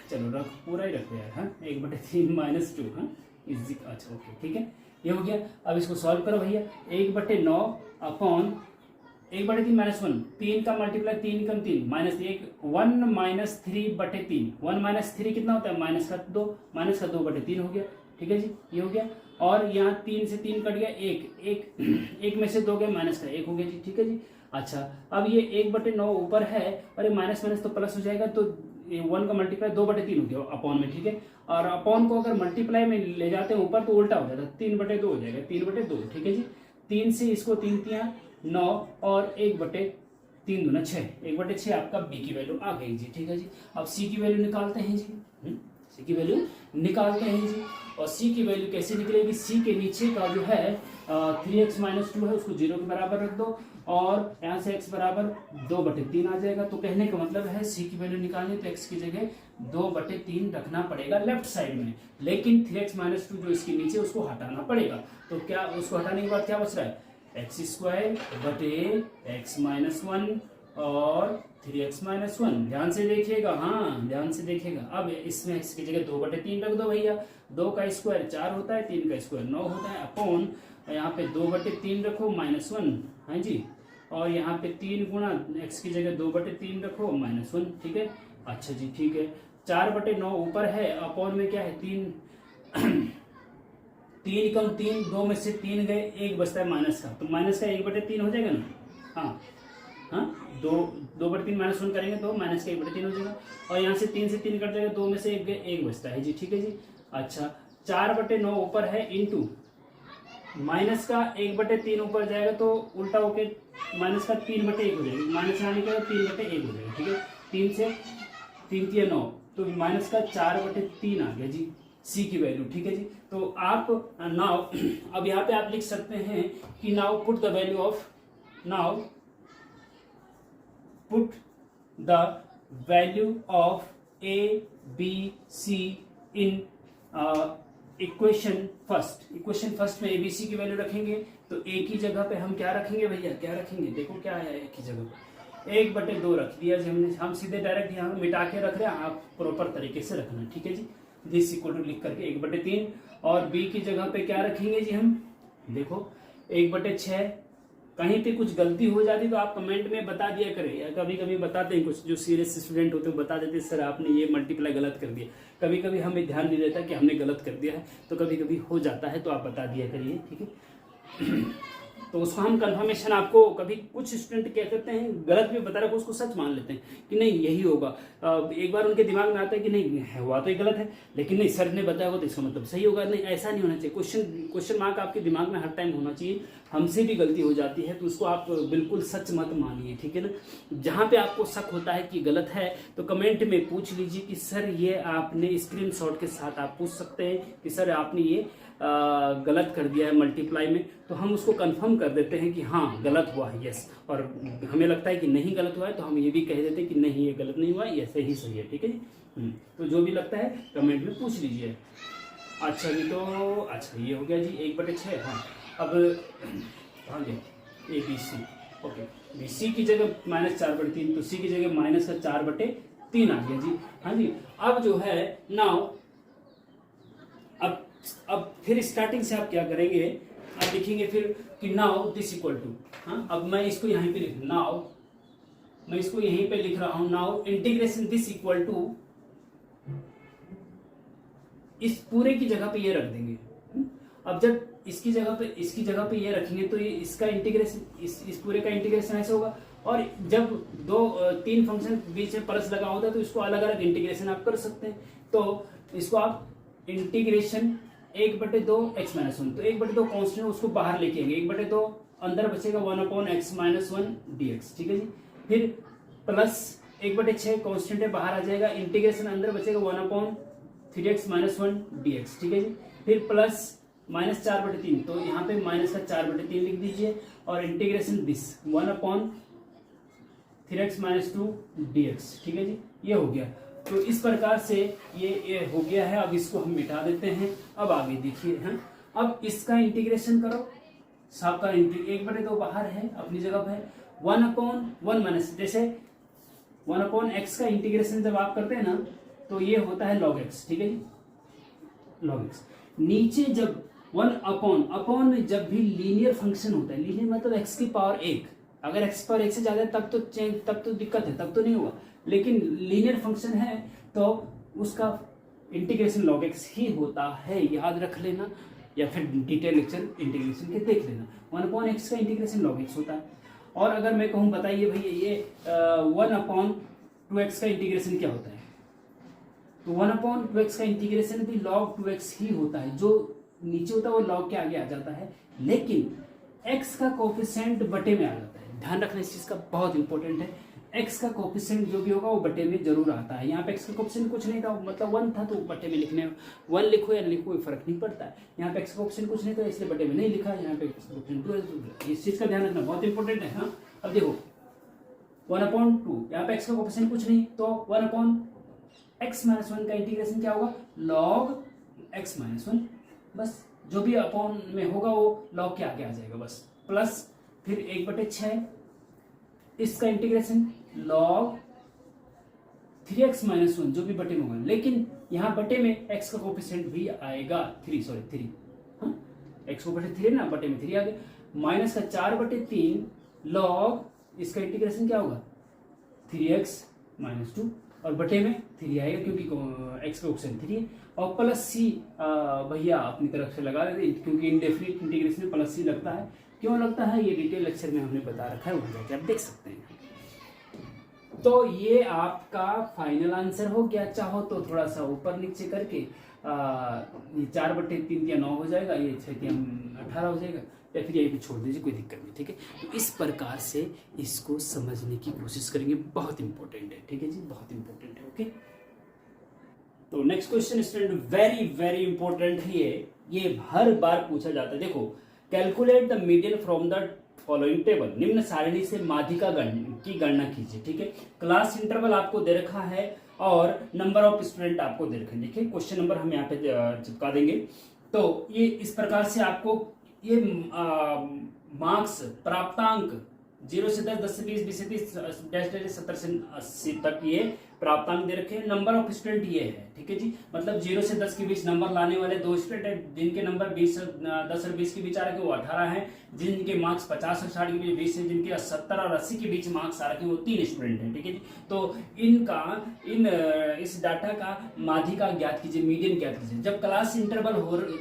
चलो रख पूरा ही रखो यार, हाँ 1/3 माइनस 2, हाँ इजी, अच्छा ओके ठीक है, ये हो गया। अब इसको सॉल्व करो भैया, 1/9 अपॉन 1/3 माइनस 1, 3 का मल्टीप्लाई 3 कम 3 माइनस 1 माइनस 3/3, 1 माइनस 3 कितना होता है, माइनस का 2 2/3 हो गया। ठीक है जी, ये हो गया। और यहाँ 3 से 3 कट गया, 1 में से 2 गया, माइनस का 1 हो गया जी। ठीक है जी, अच्छा अब ये 1/9 ऊपर है और ये माइनस माइनस तो प्लस हो जाएगा, तो 1 का मल्टीप्लाई 2/3 हो गया अपॉन में। ठीक है, और अपॉन को अगर मल्टीप्लाई में ले जाते हैं ऊपर तो उल्टा हो जाता है, 3/2 हो जाएगा, 3/2। ठीक है जी, 3 से इसको 3 तियां 9 और 1/3 दूना 6, 1/6 आपका बी की वैल्यू आ गई जी। ठीक है जी, अब सी की वैल्यू निकालते हैं जी, सी की वैल्यू निकालते हैं जी। और सी की वैल्यू कैसे निकलेगी, सी के नीचे का जो है 3x माइनस 2 है उसको 0 के बराबर रख दो, और यहाँ से x बराबर 2/3 आ जाएगा। तो कहने का मतलब है सी की वैल्यू निकालनी तो x की जगह 2/3 रखना पड़ेगा लेफ्ट साइड में, लेकिन 3x माइनस 2 जो इसके नीचे उसको हटाना पड़ेगा। तो क्या उसको हटाने के बाद क्या बच रहा है, x² बटे x माइनस 1 और 3x माइनस 1। ध्यान से देखिएगा, हाँ ध्यान से देखिएगा। अब इसमें x की जगह 2/3 रख दो भैया, 2 का स्क्वायर 4 होता है, 3 का स्क्वायर 9 होता है, अपॉन यहाँ पे 2/3 रखो -1, हाँ जी, और यहाँ पे 3 गुणा x की जगह 2/3 रखो -1। ठीक है, अच्छा जी ठीक है, 4/9 ऊपर है, अपॉन में क्या है 3 3 कम 3, 2 में से 3 गए, 1 बचता है माइनस का, तो माइनस का 1/3 हो जाएगा ना, हाँ हाँ 2/3 -1 करेंगे तो माइनस का 1/3 हो जाएगा, और यहाँ से 3 से 3 कट जाएगा, 2 में से 1 गए, 1 बचता है जी। ठीक है जी, अच्छा 4/9 ऊपर है, इंटू माइनस का 1/3 ऊपर जाएगा तो उल्टा होके माइनस का 3/1 हो जाएगा, माइनस आने का 3/1 हो जाएगा। ठीक है, 3 से 3 तिया 9, तो माइनस का 4/3 आ गया जी सी की वैल्यू। ठीक है जी, तो आप नाउ अब यहाँ पे आप लिख सकते हैं कि now put the value of, now put the value of A B C in equation first में एबीसी की वैल्यू रखेंगे, तो ए की जगह पे हम क्या रखेंगे भैया, क्या रखेंगे, देखो क्या है ए की जगह पे 1/2 रख दिया जी हमने, हम सीधे डायरेक्ट यहाँ मिटा के रख रहे हैं, आप प्रॉपर तरीके से रखना। ठीक है जी, दिस इक्वल टू लिख करके 1/3, और बी की जगह पे क्या रखेंगे जी हम, देखो 1/6। कहीं पे कुछ गलती हो जाती तो आप कमेंट में बता दिया करें, या कभी कभी बताते हैं कुछ जो सीरियस स्टूडेंट होते हैं बता देते हैं सर आपने ये मल्टीप्लाई गलत कर दिया, कभी कभी हमें ध्यान नहीं रहता कि हमने गलत कर दिया है, तो कभी कभी हो जाता है, तो आप बता दिया करिए। ठीक है, तो उसको हम कंफर्मेशन, आपको कभी कुछ स्टूडेंट क्या करते हैं गलत भी बता रहे को उसको सच मान लेते हैं कि नहीं यही होगा, एक बार उनके दिमाग में आता है कि नहीं हुआ तो ये गलत है, लेकिन नहीं सर ने बताया होगा तो इसका मतलब सही होगा, नहीं ऐसा नहीं होना चाहिए। क्वेश्चन मार्क आपके दिमाग में हर टाइम होना चाहिए, हमसे भी गलती हो जाती है तो उसको आप बिल्कुल सच मत मानिए। ठीक है ना, जहां पे आपको शक होता है कि गलत है तो कमेंट में पूछ लीजिए कि सर ये आपने स्क्रीनशॉट के साथ आप पूछ सकते हैं कि सर आपने ये गलत कर दिया है मल्टीप्लाई में, तो हम उसको कंफर्म कर देते हैं कि हाँ गलत हुआ है, यस, और हमें लगता है कि नहीं गलत हुआ है तो हम ये भी कह देते हैं कि नहीं ये गलत नहीं हुआ, ये सही सही है। ठीक है जी, तो जो भी लगता है कमेंट में पूछ लीजिए। अच्छा जी, तो अच्छा ये हो गया जी 1/6। हाँ, अब कहाँ गया A B C, okay, B C की जगह -4/3, तो सी की जगह माइनस का 4/3 आ गया जी। हाँ जी, अब जो है नाउ अब फिर स्टार्टिंग से आप क्या करेंगे, आप लिखेंगे फिर कि नाउ दिस इक्वल टू, हाँ अब मैं इसको यहीं पे लिख, नाउ मैं इसको यहीं पे लिख रहा हूं, now integration this equal to, इस पूरे की जगह पे ये रख देंगे। अब जब इसकी जगह पे ये रखेंगे तो ये इसका इंटीग्रेशन इस पूरे का इंटीग्रेशन ऐसे होगा। और जब तीन फंक्शन बीच में प्लस लगा होता है तो इसको अलग अलग इंटीग्रेशन आप कर सकते हैं। तो इसको आप इंटीग्रेशन 1/2 x माइनस 1, तो 1/2 कॉन्स्टेंट उसको बाहर लेके आएंगे, 1/2 अंदर बचेगा 1/x माइनस 1 dx, ठीक है जी। फिर प्लस 1/6 कॉन्स्टेंट है बाहर आ जाएगा, इंटीग्रेशन अंदर बचेगा 1/3x माइनस 1 dx, ठीक है जी। फिर प्लस -4/3, तो यहाँ पे माइनस का 4/3 लिख दीजिए और integration this 1/3x minus 2 dx, ठीक है जी। ये हो गया। तो इस प्रकार से ये हो गया है। अब इसको हम मिटा देते हैं। अब आगे देखिए, हैं अब इसका इंटीग्रेशन करो। सबका 1/2 बाहर है, अपनी जगह पे है। 1/1 माइनस, जैसे 1/x का इंटीग्रेशन जब आप करते हैं ना तो ये होता है log x, ठीक है जी, log x। नीचे जब 1/अपॉन जब भी लीनियर फंक्शन होता है, लीनियर मतलब x की पावर 1, अगर x पावर 1 से ज्यादा है तब तो दिक्कत है, तब तो नहीं होगा। लेकिन लीनियर फंक्शन है तो उसका इंटीग्रेशन log x ही होता है, याद रख लेना, या फिर डिटेल लेक्चर इंटीग्रेशन के देख लेना। 1/x का इंटीग्रेशन log x होता है। और अगर मैं कहूँ बताइए भैया ये 1/2x का इंटीग्रेशन क्या होता है, तो 1/2x का इंटीग्रेशन भी log 2x ही होता है। जो नीचे होता है वो log के आगे आ जाता है, लेकिन x का कोफिशिएंट बटे में आ जाता है। ध्यान रखना इस चीज का, बहुत इंपॉर्टेंट है। x का कोफिशिएंट जो भी होगा वो बटे में जरूर आता है। यहाँ पे x का कोफिशिएंट कुछ नहीं था, मतलब 1 था तो बटे में लिखने 1 लिखो या लिखो कोई फर्क नहीं पड़ता है। यहाँ पे x का कोफिशिएंट कुछ नहीं था इसलिए बटे में नहीं लिखा। यहाँ पे इस चीज का ध्यान रखना, बहुत इंपॉर्टेंट है। हाँ अब देखो 1/2, यहाँ पे x का कोफिशिएंट कुछ नहीं तो 1/x माइनस 1 का इंटीग्रेशन क्या होगा, log x माइनस 1। बस जो भी अपॉन में होगा वो log के आगे आ जाएगा बस। प्लस फिर 1/6 इसका इंटीग्रेशन log 3x माइनस 1 जो भी बटे में होगा, लेकिन यहाँ बटे में x का कोफिशिएंट भी आएगा 3, हाँ x को बटे 3 ना, बटे में 3 आ गया। माइनस का 4/3 log इसका इंटीग्रेशन क्या होगा 3x माइनस 2 और बटे में 3 आएगा क्योंकि x का कोफिशिएंट 3 है। और प्लस c भैया अपनी तरफ से लगा देते क्योंकि इंडेफिनिट इंटीग्रेशन में प्लस c लगता है। क्यों लगता है ये डिटेल लेक्चर में हमने बता रखा है, वहां जाके आप देख सकते हैं। तो ये आपका फाइनल आंसर हो गया। चाहो तो थोड़ा सा ऊपर नीचे करके ये 4/3 या 9 हो जाएगा, ये 6 या 18 हो जाएगा, या फिर यही भी छोड़ दीजिए, कोई दिक्कत नहीं, ठीक है। तो इस प्रकार से इसको समझने की कोशिश करेंगे, बहुत इंपॉर्टेंट है, ठीक है जी, बहुत इंपॉर्टेंट है। ओके, तो next question student very very important है ये हर बार पूछा जाता है। देखो, calculate the median from the following table, निम्न सारणी से माध्यिका की गणना कीजिए, ठीक है। क्लास इंटरवल आपको दे रखा है और नंबर ऑफ स्टूडेंट आपको दे रखे हैं। देखिए क्वेश्चन नंबर हम यहाँ पे चिपका देंगे। तो ये इस प्रकार से आपको ये मार्क्स प्राप्तांक 0 से 10, 10 से 20, 20 से 30, 70 से 80 तक ये प्राप्तांक दे रखे हैं। नंबर ऑफ स्टूडेंट ये है, ठीक है जी, मतलब 0 से 10 के बीच नंबर लाने वाले 2 स्टूडेंट हैं, जिनके नंबर 10 और 20 के बीच आ रखे वो 18 हैं, जिनके मार्क्स 50 और 60 के बीच 20 हैं, जिनके 70 और 80 के बीच मार्क्स आ रखे वो 3 स्टूडेंट हैं, ठीक है जी। तो इस डाटा का माध्यिका ज्ञात कीजिए, मीडियन ज्ञात कीजिए। जब क्लास इंटरवल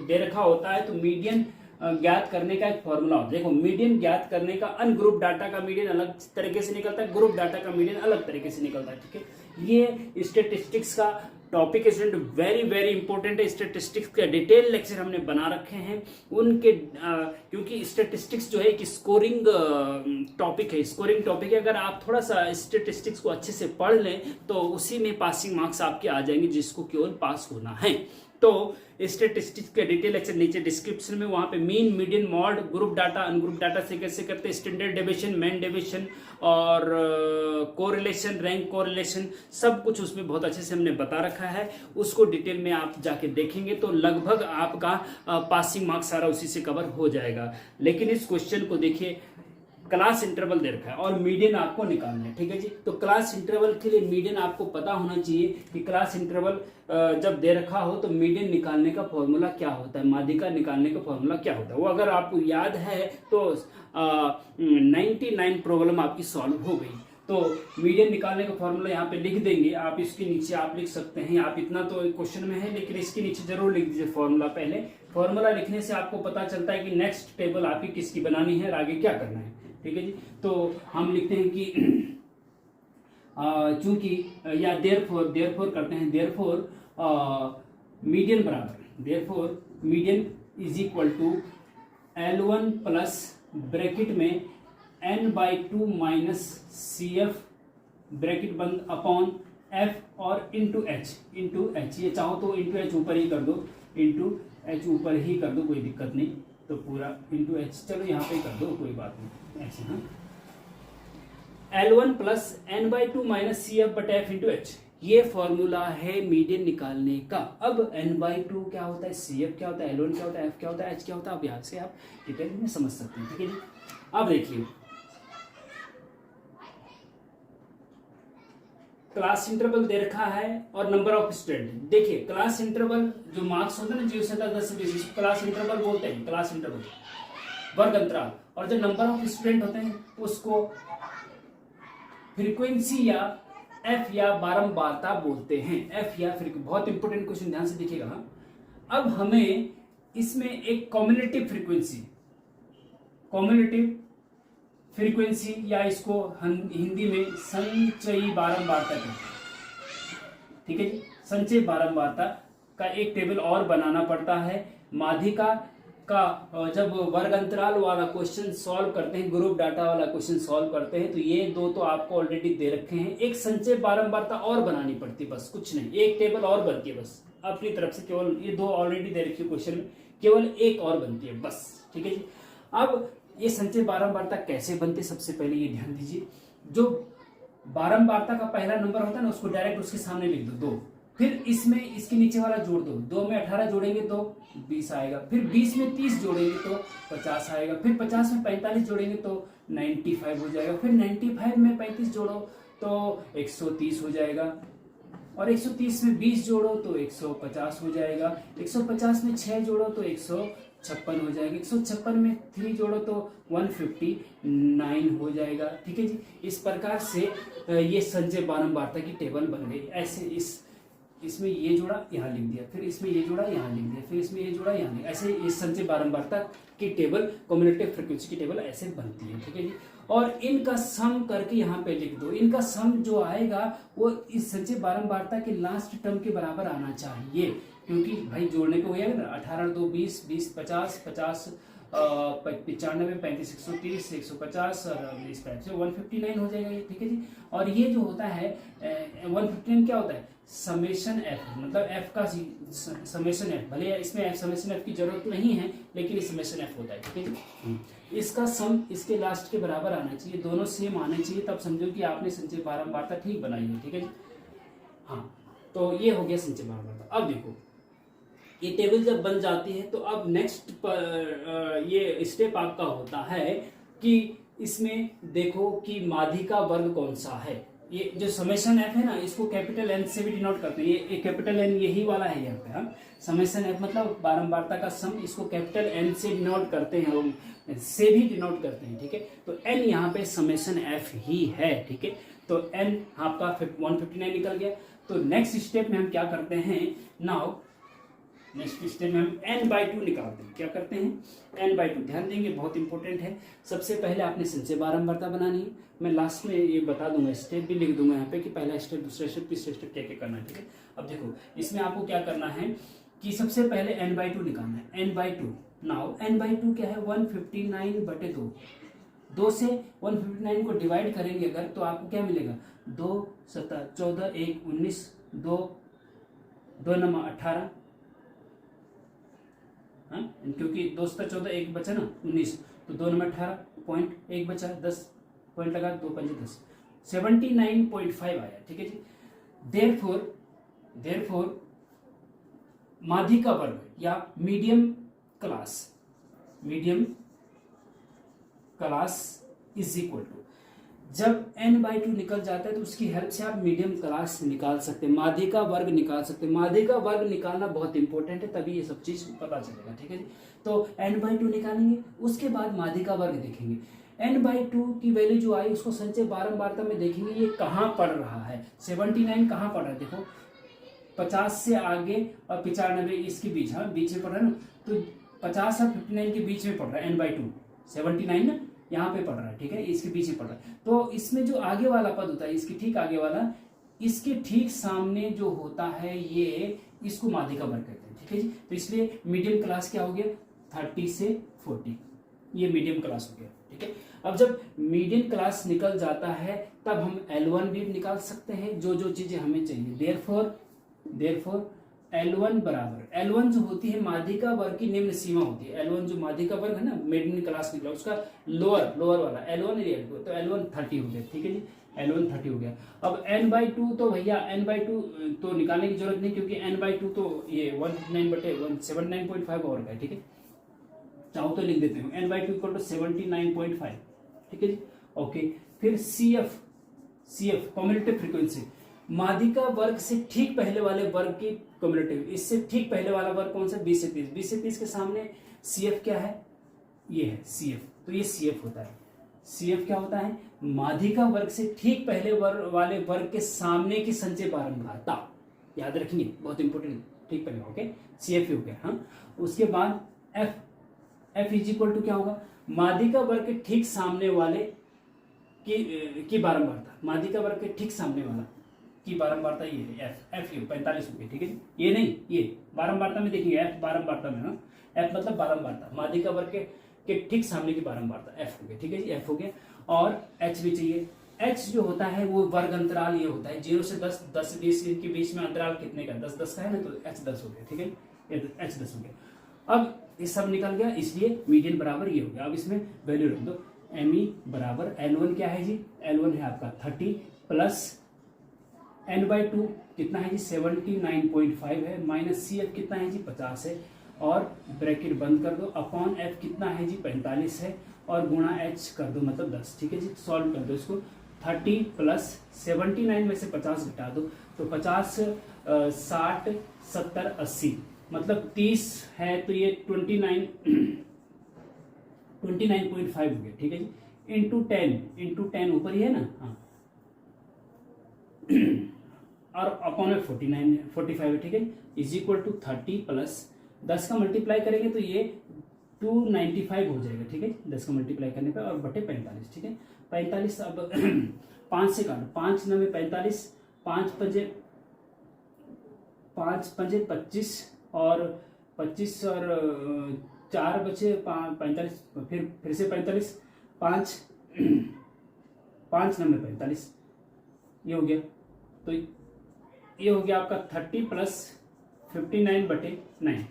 दे रखा होता है तो मीडियन ज्ञात करने का एक फॉर्मूला होता है। देखो, मीडियन ज्ञात करने का अनग्रुप डाटा का मीडियन अलग तरीके से निकलता है, ग्रुप डाटा का मीडियन अलग तरीके से निकलता है, ठीक है। ये स्टैटिस्टिक्स का टॉपिक है स्टूडेंट, वेरी वेरी इंपॉर्टेंट है। स्टैटिस्टिक्स का डिटेल लेक्चर हमने बना रखे हैं उनके, क्योंकि स्टैटिस्टिक्स जो है एक स्कोरिंग टॉपिक है, स्कोरिंग टॉपिक है। अगर आप थोड़ा सा स्टैटिस्टिक्स को अच्छे से पढ़ लें तो उसी में पासिंग मार्क्स आपके आ जाएंगे, जिसको केवल पास होना है। तो स्टैटिस्टिक्स के डिटेल लेक्चर नीचे डिस्क्रिप्शन में, वहां पे mean, median, mod, group data, ungroup data से कैसे करते हैं, स्टैंडर्ड डेविएशन, मेन डेविएशन और कोरिलेशन, रैंक कोरिलेशन, सब कुछ उसमें बहुत अच्छे से हमने बता रखा है। उसको डिटेल में आप जाके देखेंगे तो लगभग आपका पासिंग मार्क्स सारा उसी से कवर हो जाएगा। लेकिन इस क्वेश्चन को देखिए, क्लास इंटरवल दे रखा है और मीडियन आपको निकालना है, ठीक है जी। तो क्लास इंटरवल के लिए मीडियन आपको पता होना चाहिए कि क्लास इंटरवल जब दे रखा हो तो मीडियन निकालने का फॉर्मूला क्या होता है, माध्यिका निकालने का फॉर्मूला क्या होता है। वो अगर आपको याद है तो 99 प्रॉब्लम आपकी सॉल्व हो गई। तो मीडियन निकालने का फॉर्मूला यहाँ पे लिख देंगे, आप इसके नीचे आप लिख सकते हैं, आप इतना तो क्वेश्चन में है लेकिन इसके नीचे जरूर लिख दीजिए फॉर्मूला। पहले फॉर्मूला लिखने से आपको पता चलता है कि नेक्स्ट टेबल आपकी किसकी बनानी है और आगे क्या करना है, ठीक है जी। तो हम लिखते हैं कि चूंकि या देयरफॉर करते हैं, देयरफॉर मीडियन बराबर, therefore median is equal to L1 plus bracket में n/2 माइनस CF ब्रैकेट बंद अपॉन F और इंटू एच, ये चाहो तो इंटू एच ऊपर ही कर दो, इंटू एच ऊपर ही कर दो, कोई दिक्कत नहीं, तो पूरा इंटू एच, चलो यहाँ पे कर दो, कोई बात नहीं ऐसे। हाँ, L1 plus n/2 minus CF but F into H, ये फॉर्मूला है मीडियन निकालने का। अब n/2 क्या होता है, CF क्या होता है, L1 क्या होता है, F क्या होता है, H क्या होता है, अब यहाँ से आप डिटेल में समझ सकते हैं, ठीक है जी। अब देखिए क्लास इंटरवल दे रखा है और नंबर ऑफ स्टूडेंट। देखिए क्लास इंटरवल जो मार्क्स होते हैं ना 0 से 10 से 20, क्लास इंटरवल बोलते हैं, क्लास इंटरवल वर्ग अंतराल। और जो नंबर ऑफ स्टूडेंट होते हैं उसको फ्रीक्वेंसी या एफ या बारंबारता बोलते हैं, एफ या बहुत इंपॉर्टेंट क्वेश्चन, ध्यान से देखिएगा। अब हमें इसमें एक कम्युलेटिव फ्रीक्वेंसी या इसको हिंदी में संचयी बारंबारता कहते हैं, ठीक है जी। संचयी बारंबारता का एक टेबल और बनाना पड़ता है। माध्यिका का जब वर्ग अंतराल वाला क्वेश्चन सॉल्व करते हैं, ग्रुप डाटा वाला क्वेश्चन सॉल्व करते हैं, तो ये दो तो आपको ऑलरेडी दे रखे हैं, एक संचय बारंबारता और बनानी पड़ती है, बस कुछ नहीं, एक टेबल और बनती है बस अपनी तरफ से, केवल ये दो ऑलरेडी दे रखी है क्वेश्चन में, केवल एक और बनती है बस, ठीक है जी। अब ये संचय बारंबारता कैसे बनती है, सबसे पहले ये ध्यान दीजिए, जो बारंबारता का पहला नंबर होता है ना उसको डायरेक्ट उसके सामने लिख दो 2, फिर इसमें इसके नीचे वाला जोड़ दो, 2 में 18 जोड़ेंगे तो 20 आएगा, फिर 20 में 30 जोड़ेंगे तो 50 आएगा, फिर 50 में 45 जोड़ेंगे तो 95 हो जाएगा, फिर 95 में 35 जोड़ो तो 130 हो जाएगा, और 130 में 20 जोड़ो तो 150 हो जाएगा, 150 में 6 जोड़ो तो 156 हो जाएगा, 156 में 3 जोड़ो तो 159 हो जाएगा, ठीक है जी। इस प्रकार से ये संचय बारंबारता की टेबल बन गई। ऐसे इसमें ये जोड़ा यहाँ लिख दिया, फिर इसमें ये जोड़ा यहाँ लिख दिया, फिर इसमें ये जोड़ा यहाँ लिख, ऐसे इस संचय बारंबारता की टेबल, कम्युलेटिव फ्रीक्वेंसी की टेबल ऐसे बनती है, ठीक है जी। और इनका सम करके यहाँ पे लिख दो, इनका सम जो आएगा वो इस संचय बारंबारता के लास्ट टर्म के बराबर आना चाहिए, क्योंकि भाई जोड़ने को हो जाएगा ना, 18 2 20 20 50 50 95 35 130 150 और 20 5 से 159 हो जाएगा ये, ठीक है जी। और ये जो होता है 159 क्या होता है, समेशन एफ, मतलब एफ का समेशन एफ, भले इसमें समेशन एफ की जरूरत नहीं है लेकिन ये समेशन एफ होता है, ठीक है जी। इसका सम इसके लास्ट के बराबर आना चाहिए, दोनों सेम आने चाहिए, तब समझो कि आपने संचय बारंबारता ठीक बनाई है, ठीक है जी। हाँ, तो ये हो गया संचय बारंबारता। अब देखो ये टेबल जब बन जाती है तो अब नेक्स्ट ये स्टेप आपका होता है कि इसमें देखो कि माध्यिका वर्ग कौन सा है। ये जो समेशन एफ है ना, इसको कैपिटल एन से भी डिनोट करते हैं, ये कैपिटल एन यही वाला है यहाँ पे। हम समेशन एफ मतलब बारंबारता का सम, इसको कैपिटल एन से डिनोट करते हैं, से भी डिनोट करते हैं, ठीक है। तो एन यहाँ पे समेशन एफ ही है, ठीक है। तो एन आपका 159 निकल गया। तो नेक्स्ट स्टेप में हम क्या करते हैं, नाउ नेक्स्ट स्टेप में हम n/2 निकालते हैं। क्या करते हैं, n/2, ध्यान देंगे, बहुत इंपॉर्टेंट है। सबसे पहले आपने संचय बारंबारता बनानी है, मैं लास्ट में ये बता दूंगा, स्टेप भी लिख दूंगा यहाँ पे कि पहला स्टेप, दूसरा स्टेप, तीसरा स्टेप क्या क्या करना है, ठीक है। अब देखो इसमें आपको क्या करना है कि सबसे पहले n/2 निकालना है, n/2। नाउ n/2 क्या है, 159/2, 2 से 159 को डिवाइड करेंगे अगर तो आपको क्या मिलेगा, 2 7 14 1 19, 2 2 9 18, हाँ, क्योंकि 2 7 14 1 बचा ना 19, तो 2 9 18 पॉइंट 1 बचा, 10 पॉइंट लगा, 2 5 10, 79.5 आया, ठीक है जी। देयरफॉर माध्यिका वर्ग या medium class is equal to, जब n/2 निकल जाता है तो उसकी हेल्प से आप मीडियम क्लास निकाल सकते हैं, माध्यिका वर्ग निकाल सकते हैं। माध्यिका वर्ग निकालना बहुत इंपॉर्टेंट है, तभी ये सब चीज पता चलेगा, ठीक है जी। तो n/2 निकालेंगे, उसके बाद माध्यिका वर्ग देखेंगे। n/2 की वैल्यू जो आई उसको संचय बारंबारता में देखेंगे ये कहाँ पड़ रहा है। 79 कहाँ पड़ रहा है, देखो 50 से आगे और 95 इसके बीच, हाँ बीच में पड़ रहा है ना, तो 50 और 59 के बीच में पड़ रहा है n/2, 79 ना यहाँ पे पड़ रहा है, ठीक है, इसके पीछे पड़ रहा है। तो इसमें जो आगे वाला पद होता है, इसके ठीक आगे वाला, इसके ठीक सामने जो होता है ये, इसको माध्यिका वर्ग कहते हैं, ठीक है जी। तो इसलिए मीडियम क्लास क्या हो गया, 30 से 40, ये मीडियम क्लास हो गया, ठीक है। अब जब मीडियम क्लास निकल जाता है तब हम L1 भी निकाल सकते हैं, जो जो चीजें हमें चाहिए। देयरफॉर L1 बराबर, L1 जो होती है माध्यिका वर्ग की निम्न सीमा होती है। L1 जो माध्यिका वर्ग है ना, मीडियम क्लास निकला, उसका लोअर वाला L1 तो L1 30 हो गया, ठीक है जी, L1 30 हो गया। अब n/2 तो भैया n/2 तो निकालने की जरूरत नहीं, क्योंकि n/2 तो ये 159/179.5 और का है, ठीक है। चाहो तो लिख देते हैं n/2 इक्वल टू 79.5, ठीक है जी, ओके। फिर CF कम्युलेटिव फ्रीक्वेंसी, माध्यिका वर्ग से ठीक पहले वाले वर्ग की कम्युलेटिव, इससे ठीक पहले वाला वर्ग कौन सा, 20 से 30 के सामने CF क्या है, ये है CF, तो ये CF होता है। CF क्या होता है, माध्यिका वर्ग से ठीक पहले वाले वर्ग के सामने की संचय बारंबारता, याद रखिए बहुत इंपॉर्टेंट, ठीक पहले, ओके, CF हो गया, हाँ। उसके बाद F इज इक्वल टू क्या होगा, माध्यिका वर्ग के ठीक सामने वाले की बारंबारता, माध्यिका वर्ग के ठीक सामने वाला की बारंबारता ये है F 45 हो गई, ठीक है। ये नहीं, ये बारंबारता में देखिए F बारंबारता में, हाँ, F मतलब बारंबारता, माध्यिका वर्ग के ठीक सामने की बारंबारता F हो गया, ठीक है जी, F हो गया। और H भी चाहिए। H जो होता है वो वर्ग अंतराल ये होता है 0 से 10, 10 से 20 के बीच में अंतराल कितने का, 10 का है ना, तो H 10 हो गया, ठीक है, H 10 हो गया। अब ये सब निकल गया, इसलिए मीडियन बराबर ये हो गया। अब इसमें वैल्यू रख दो, ME बराबर L1 क्या है जी, L1 है आपका 30 प्लस n/2 कितना है जी, 79.5 है, माइनस CF कितना है जी, 50 है, और ब्रैकेट बंद कर दो, अपॉन F कितना है जी, 45 है, और गुणा H कर दो, मतलब 10, ठीक है जी। सॉल्व कर दो इसको, 30 प्लस 79 में से 50 घटा दो, तो 50 60 70 80, मतलब 30 है, तो ये 29.5 हो गया, ठीक है जी, इंटू 10 ऊपर ही है ना, हाँ, और अपॉन में 45 है, ठीक है, इज इक्वल टू 30 प्लस 10 का मल्टीप्लाई करेंगे तो ये 295 हो जाएगा, ठीक है, 10 का मल्टीप्लाई करने पे, और बटे 45, ठीक है, 45 अब 5 से काटो, 5 9 में 45, 5 पंजे 25, और 25 और 4 बचे 45, फिर से 45, 5 9 में 45, ये हो गया। तो ये हो गया आपका 30 प्लस 59/9,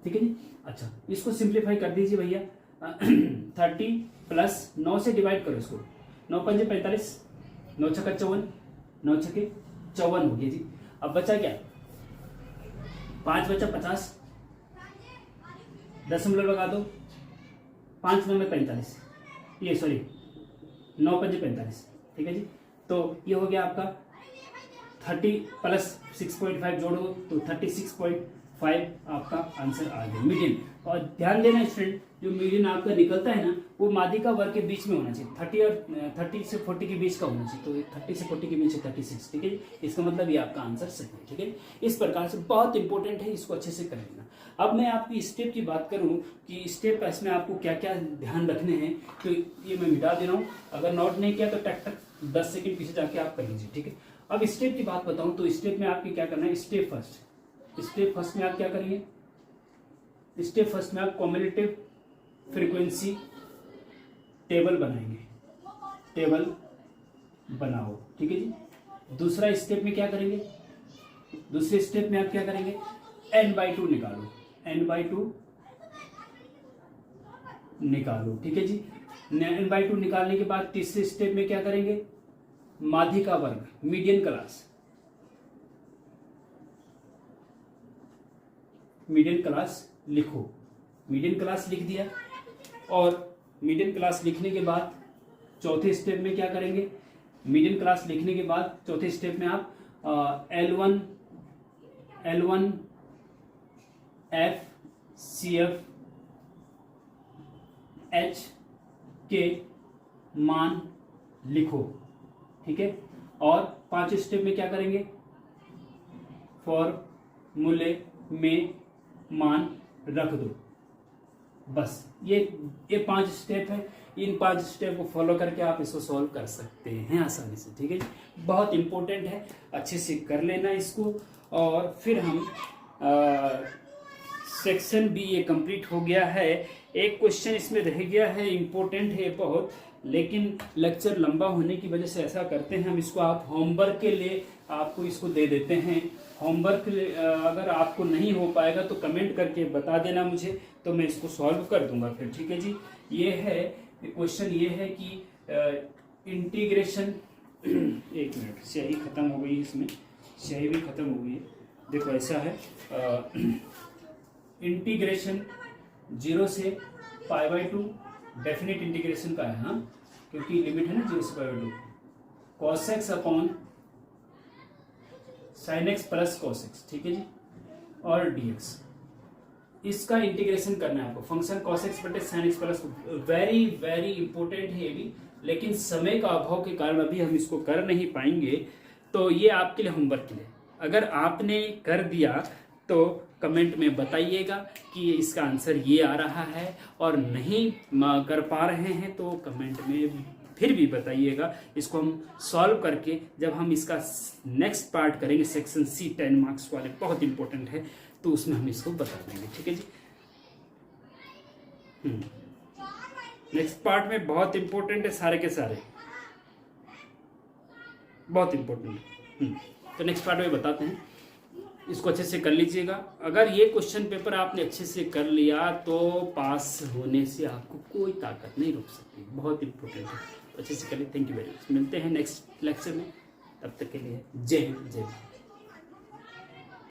ठीक है जी। अच्छा, इसको सिंप्लीफाई कर दीजिए भैया, 30 प्लस 9 से डिवाइड करो इसको, 9 पंजे 45, 9 छक्का 54, 9 छक्के 54 हो गया जी। अब बचा क्या, 5 बचा 50, दशमलव लगा दो, 5 9 में 45, ये सॉरी 9 पंजे 45, ठीक है जी। तो ये हो गया आपका 30 प्लस 6.5 जोड़ो तो 36.5 आपका आंसर आ गया, मीडियन। और ध्यान देना स्टूडेंट, जो मीडियन आपका निकलता है ना, वो माध्यिका वर्ग के बीच में होना चाहिए, 30 से 40 के बीच का होना चाहिए, तो 30 से 40 के बीच है 36, ठीक है। इसका मतलब ये आपका आंसर सही है, ठीक है। इस प्रकार से बहुत इंपॉर्टेंट है, इसको अच्छे से कर लेना। अब मैं आपकी स्टेप की बात करूं कि स्टेप इसमें आपको क्या क्या ध्यान रखने हैं, तो ये मैं मिटा दे रहा हूँ, अगर नोट नहीं किया तो टक 10 सेकंड पीछे जाके आप कर लीजिए, ठीक है। अब स्टेप की बात बताऊं तो स्टेप में आपकी क्या करना है, स्टेप फर्स्ट में आप क्या करेंगे, स्टेप फर्स्ट में आप कम्युलेटिव फ्रीक्वेंसी टेबल बनाएंगे, टेबल बनाओ, ठीक है जी। दूसरा स्टेप में क्या करेंगे, दूसरे स्टेप में आप क्या करेंगे, n/2 निकालो, n/2 निकालो, ठीक है जी। n/2 निकालने के बाद तीसरे स्टेप में क्या करेंगे, माध्यिका वर्ग, मीडियन क्लास लिखो, मीडियन क्लास लिख दिया। और मीडियन क्लास लिखने के बाद चौथे स्टेप में क्या करेंगे, मीडियन क्लास लिखने के बाद चौथे स्टेप में आप L1 F CF H के मान लिखो, ठीक है। और 5 स्टेप में क्या करेंगे, फॉर्मूले में मान रख दो, बस ये 5 स्टेप है। इन 5 स्टेप को फॉलो करके आप इसको सॉल्व कर सकते हैं आसानी से, ठीक है। बहुत इंपॉर्टेंट है, अच्छे से कर लेना इसको। और फिर हम सेक्शन बी ये कंप्लीट हो गया है। एक क्वेश्चन इसमें रह गया है, इंपॉर्टेंट है बहुत, लेकिन लेक्चर लंबा होने की वजह से ऐसा करते हैं हम इसको आप होमवर्क के लिए आपको इसको दे देते हैं। होमवर्क अगर आपको नहीं हो पाएगा तो कमेंट करके बता देना मुझे, तो मैं इसको सॉल्व कर दूंगा फिर, ठीक है जी। ये है क्वेश्चन, ये है कि इंटीग्रेशन एक मिनट, स्याही खत्म हो गई, इसमें स्याही भी खत्म हो गई है। देखो ऐसा है, इंटीग्रेशन 0 से π/2 डेफिनेट इंटीग्रेशन का है, हाँ, क्योंकि लिमिट है ना 0 से π/2, cos x upon sin x plus cos x, ठीक है जी, और dx, इसका इंटीग्रेशन करना है आपको। फंक्शन cos x बटे sin x plus, very very important है ये भी, लेकिन समय का अभाव के कारण अभी हम इसको कर नहीं पाएंगे, तो ये आपके लिए होमवर्क के लिए। अगर आपने कर दिया तो कमेंट में बताइएगा कि इसका आंसर ये आ रहा है, और नहीं कर पा रहे हैं तो कमेंट में फिर भी बताइएगा। इसको हम सॉल्व करके जब हम इसका नेक्स्ट पार्ट करेंगे, सेक्शन सी 10 मार्क्स वाले, बहुत इंपॉर्टेंट है, तो उसमें हम इसको बता देंगे, ठीक है जी। नेक्स्ट पार्ट में बहुत इंपॉर्टेंट है, सारे के सारे बहुत इंपॉर्टेंट है। तो नेक्स्ट पार्ट में बताते हैं, इसको अच्छे से कर लीजिएगा। अगर ये क्वेश्चन पेपर आपने अच्छे से कर लिया तो पास होने से आपको कोई ताकत नहीं रोक सकती, बहुत इंपॉर्टेंट है, तो अच्छे से कर लीजिए। थैंक यू वेरी मच, मिलते हैं नेक्स्ट लेक्चर में, तब तक के लिए जय हिंद, जय भारत।